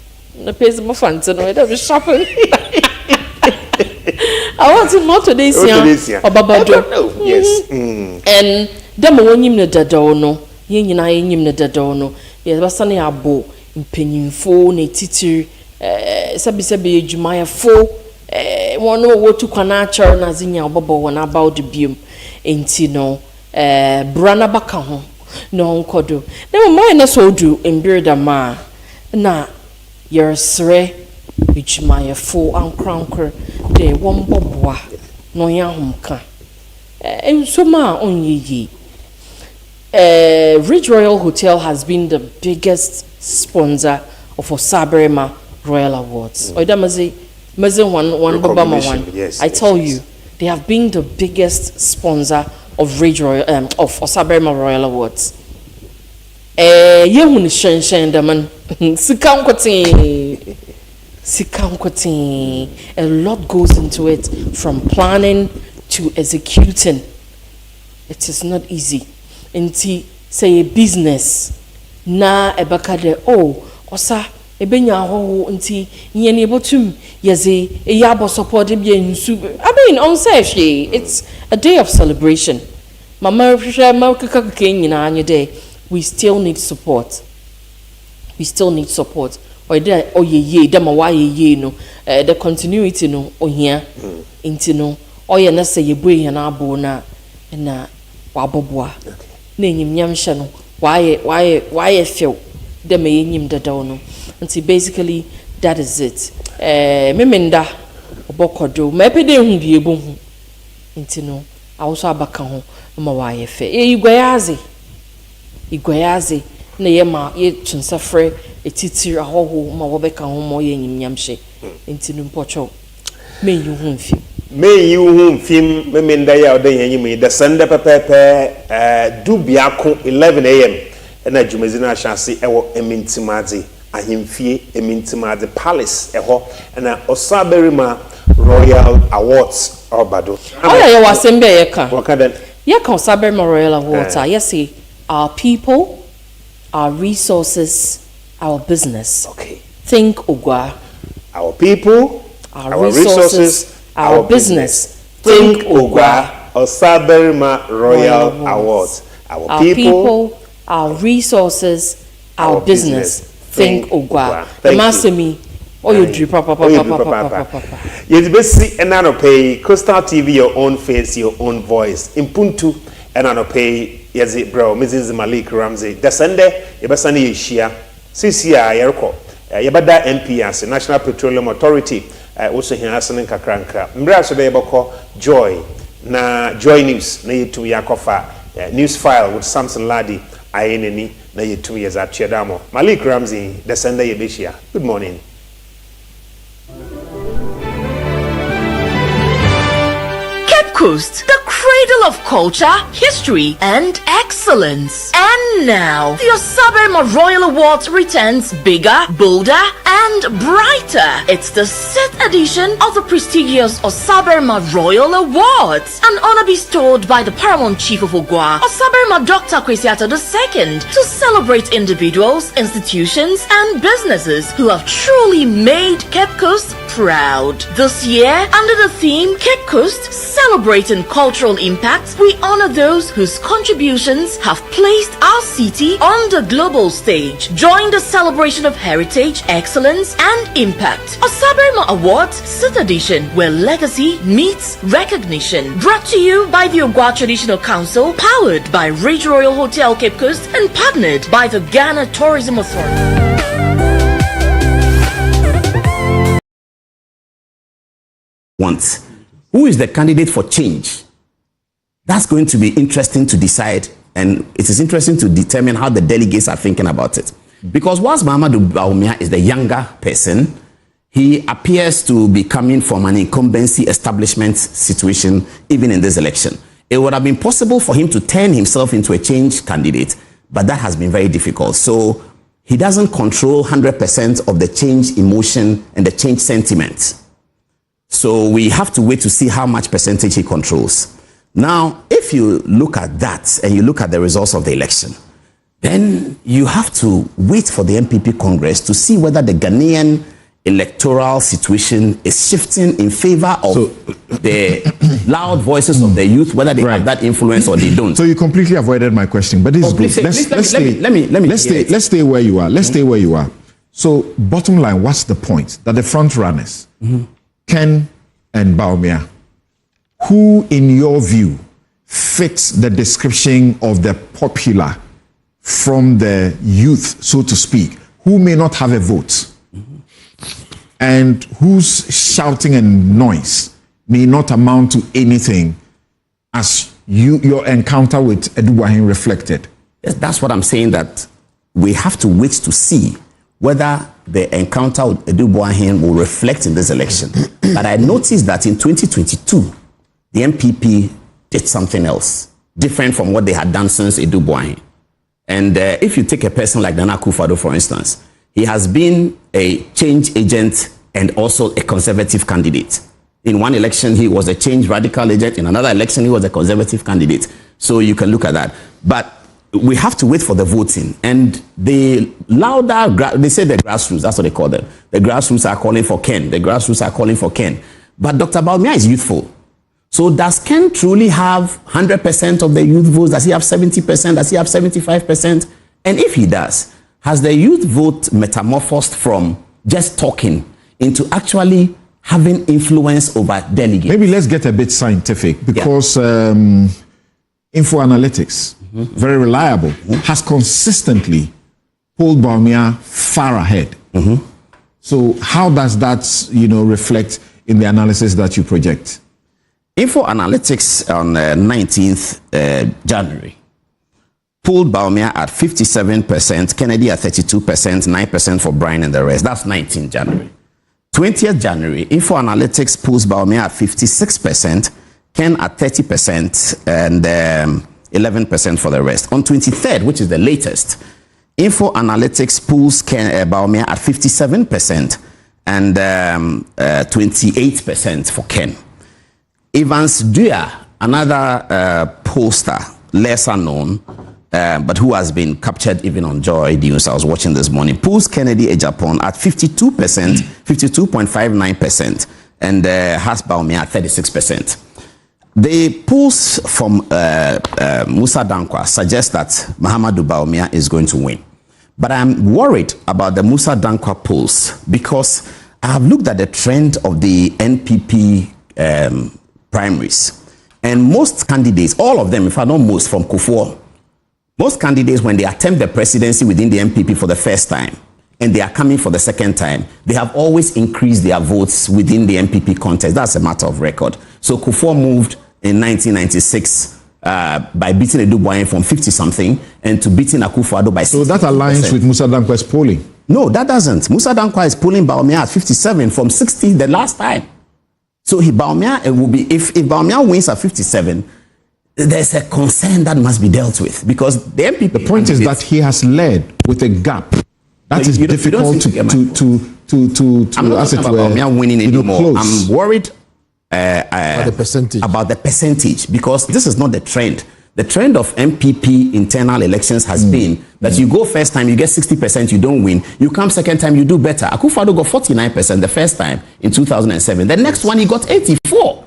na pese mo fante no e da be shopping awards moto do isia Obabado yes and dem wonyim ne dadaw no ye nyina ye nyim ne dadaw no ye basane abo mpanyimfo na titiri sabi adwumayefo one wo to kwana achar na zinya Obabo won about the biom enti no brana baka ho no nkodo na mo na so du embirda ma na yersre adwumayefo ankrankr de won boboa no ya homka enso ma onyeyi Ridge Royal Hotel has been the biggest sponsor of Osaberema Royal Awards. Oidamazi one Bobama one. Yes, I tell you, they have been the biggest sponsor of Ridge Royal of Osaberema Royal Awards. Yehun shen daman sikamkotin. A lot goes into it from planning to executing. It is not easy. Nti say a business na ebaka de osa ebenya ho nti yen ebotum yeze eyabo support be nsu I mean on say it's a day of celebration mama hwehwe ma kaka nyina anyi day we still need support or there oyeye dem wa yeye no the continuity no ohia nti no oye na say yebu ehia na abo na waboboa na enyim nyamhye no why feel dem enyim dadaw no until basically that is it memenda obokodo mepede hu bi ebohu nti no awso abaka ho ma why fe igwayaze na yema ye tunsafre etitiri ahoho ma wobeka ho mo ye enyim nyamhye nti no mpocho meyu hu mfi May you whom film Memenda ya the the Sunday pepe dubiako 11 a.m. and a Jumezina Shansi ewo emintimazi ahimfie emintimazi palace eho and a Osaberema Royal Awards Obado. Oh yeah, you was sembe yeka. Wakada. Yeka Osaberema Royal Awards. Yes, our people, our resources, our business. Okay. Think Ogwa. Our people, our resources, our business. Think Ogwa Osaberema Royal Awards. Our people, our resources, our business. Think Ogwa. The master me. Oh, you do papa. Yes, basically, and I pay Coastal TV your own face, your own voice. Mpontu and I pay yes, bro, Mrs. Malik RAMZY. The Sunday, Yabasani Shia, CCI, Yerko, Yabada NPS, National Petroleum Authority. Also here asanin kakranka mbra so be boko joy news na yetu yakofa news file with Samson Ladi ayeneni na yetu yeza chiadamo Malik RAMZY the Sunday yebeshia. Good morning. Cape Coast, the cradle of culture, history, and excellence. And now, the Osaberema Royal Awards returns bigger, bolder, and brighter. It's the 6th edition of the prestigious Osaberema Royal Awards, an honor bestowed by the Paramount Chief of Ogwa, Osaberema Dr. Kwesiata II, to celebrate individuals, institutions, and businesses who have truly made Cape Coast proud. This year, under the theme Cape Coast Celebrating Cultural Impacts, we honor those whose contributions have placed our city on the global stage. Join the celebration of heritage, excellence, and impact. Osaberema Awards 6th edition, where legacy meets recognition. Brought to you by the Ogwa Traditional Council, powered by Ridge Royal Hotel Cape Coast, and partnered by the Ghana Tourism Authority. Wants. Who is the candidate for change? That's going to be interesting to decide, and it is interesting to determine how the delegates are thinking about it. Because whilst Mahamadou Bawumia is the younger person, he appears to be coming from an incumbency establishment situation even in this election. It would have been possible for him to turn himself into a change candidate, but that has been very difficult. So he doesn't control 100% of the change emotion and the change sentiment. So we have to wait to see how much percentage he controls. Now, if you look at that and you look at the results of the election, then you have to wait for the MPP Congress to see whether the Ghanaian electoral situation is shifting in favor of the loud voices of the youth, whether they have that influence or they don't. So you completely avoided my question, but this is good. Let's stay where you are. Let's stay where you are. So bottom line, what's the point? That the front runners, Ken and Bawumia, who in your view fits the description of the popular from the youth, so to speak, who may not have a vote, and whose shouting and noise may not amount to anything, as your encounter with Edubuahin reflected? Yes, that's what I'm saying, that we have to wait to see whether the encounter with Edubuahin will reflect in this election. But I noticed that in 2022, the MPP did something else, different from what they had done since Edubuahin. And if you take a person like Nana Akufo-Addo, for instance, he has been a change agent and also a conservative candidate. In one election, he was a change radical agent. In another election, he was a conservative candidate. So you can look at that. But we have to wait for the voting. And the louder, they say the grassroots, that's what they call them. The grassroots are calling for Ken. The grassroots are calling for Ken. But Dr. Bawumia is youthful. So does Ken truly have 100% of the youth votes? Does he have 70%? Does he have 75%? And if he does, has the youth vote metamorphosed from just talking into actually having influence over delegates? Maybe let's get a bit scientific, because Info Analytics, very reliable, has consistently pulled Bawumia far ahead. So how does that, reflect in the analysis that you project? Info Analytics on 19th January pulled Bawumia at 57%, Kennedy at 32%, 9% for Brian and the rest. That's 19th January. 20th January, Info Analytics pulls Bawumia at 56%, Ken at 30%, and 11% for the rest. On 23rd, which is the latest, Info Analytics pulls Bawumia at 57% and 28% for Ken. Evans Dua, another pollster, lesser known, but who has been captured even on Joy News, I was watching this morning, pulls Kennedy Ejapon at 52%, 52.59%, and has Bawumia at 36%. The polls from Musa Dankwa suggest that Mahamadou Bawumia is going to win. But I'm worried about the Musa Dankwa polls because I have looked at the trend of the NPP primaries. And most candidates, all of them, if I not most, from Kufuor, most candidates, when they attempt the presidency within the MPP for the first time, and they are coming for the second time, they have always increased their votes within the MPP contest. That's a matter of record. So Kufuor moved in 1996 by beating Edubuahin from 50-something and to beating Akufo-Addo by 60%. So that aligns with Musa Dankwa's polling? No, that doesn't. Musa Dankwa is polling Bawumia at 57 from 60 the last time. So Bawumia, it will be, if Bawumia wins at 57, there's a concern that must be dealt with, because the MPP... The point is that he has led with a gap. That is difficult to I'm not as it about were, Bawumia winning anymore. close. I'm worried about the percentage, because this is not the trend. The trend of MPP internal elections has been that you go first time, you get 60%, you don't win. You come second time, you do better. Akufo-Addo got 49% the first time in 2007. The next one, he got 84%.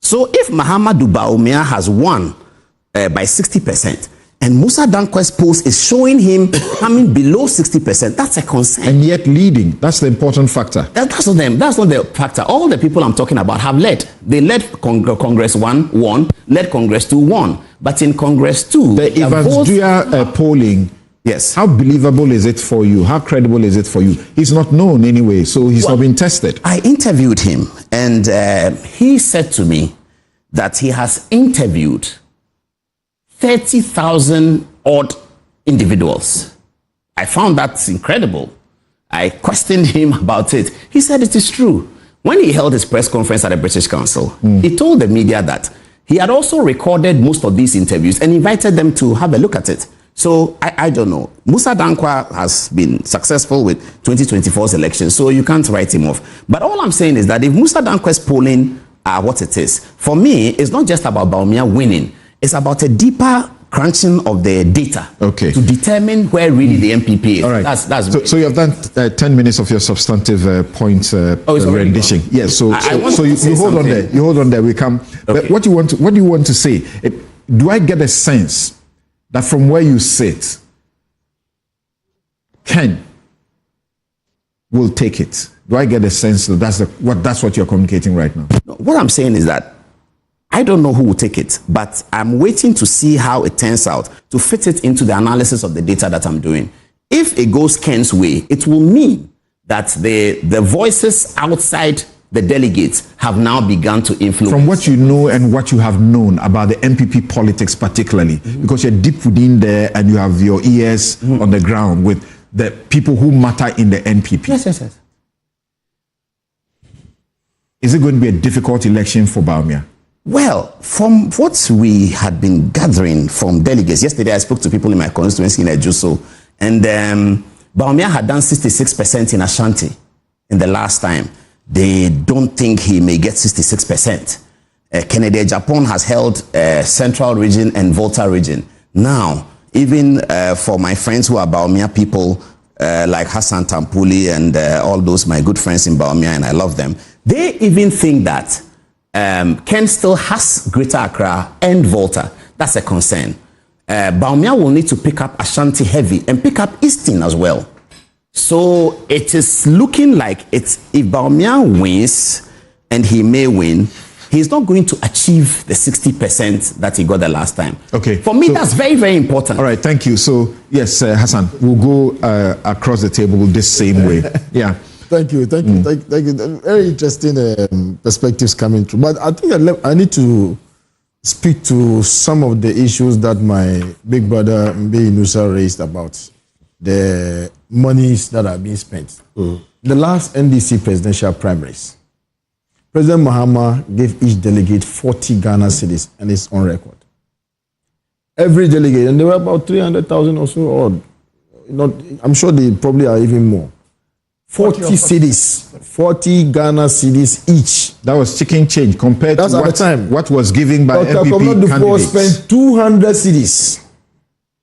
So if Mahamadou Bawumia has won by 60%, and Musa Dankwa's post is showing him coming below 60%, that's a concern. And yet leading, that's the important factor. That's not the factor. All the people I'm talking about have led. They led Congress 1, won, led Congress 2, won. But in Congress 2, the Evans Dua polling, yes. How believable is it for you? How credible is it for you? He's not known anyway, so he's not been tested. I interviewed him, and he said to me that he has interviewed 30,000 odd individuals. I found that incredible. I questioned him about it. He said it is true. When he held his press conference at the British Council, he told the media that he had also recorded most of these interviews and invited them to have a look at it. So I don't know. Musa Dankwa has been successful with 2024's election, so you can't write him off. But all I'm saying is that if Musa Dankwa's polling are what it is. For me, it's not just about Bawumia winning. It's about a deeper crunching of the data to determine where really the MPP is. All right. That's so you have done 10 minutes of your substantive point rendition. Yes. So you hold on there. You hold on there. We come. But what do you want to say? Do I get a sense that from where you sit, Ken will take it? Do I get a sense that that's what you're communicating right now? What I'm saying is that I don't know who will take it, but I'm waiting to see how it turns out to fit it into the analysis of the data that I'm doing. If it goes Ken's way, it will mean that the voices outside the delegates have now begun to influence. From what you know and what you have known about the MPP politics particularly, because you're deep within there and you have your ears on the ground with the people who matter in the NPP. Yes. Is it going to be a difficult election for Bawumia? Well, from what we had been gathering from delegates, yesterday I spoke to people in my constituency in Ejuso, and Bawumia had done 66% in Ashanti in the last time. They don't think he may get 66%. Kennedy Japan has held Central Region and Volta Region. Now, even for my friends who are Bawumia people, like Hassan Tampuli and all those my good friends in Bawumia, and I love them, they even think that Ken still has Greater Accra and Volta. That's a concern. Bawumia will need to pick up Ashanti heavy and pick up Eastern as well. So it is looking like if Bawumia wins, and he may win, he's not going to achieve the 60% that he got the last time. Okay. For me, that's very, very important. All right, thank you. So, yes, Hassan, we'll go across the table this same way. Yeah. Thank you. Very interesting perspectives coming through. But I think I need to speak to some of the issues that my big brother Mbe Inusa raised about the monies that are being spent. The last NDC presidential primaries, President Mahama gave each delegate 40 Ghana cedis, and it's on record. Every delegate, and there were about 300,000 or so, or not. I'm sure they probably are even more. 40 cedis, 40 Ghana cedis each. That was chicken change compared to at the time. What was given by Dr. MPP candidates. spent 200 cedis.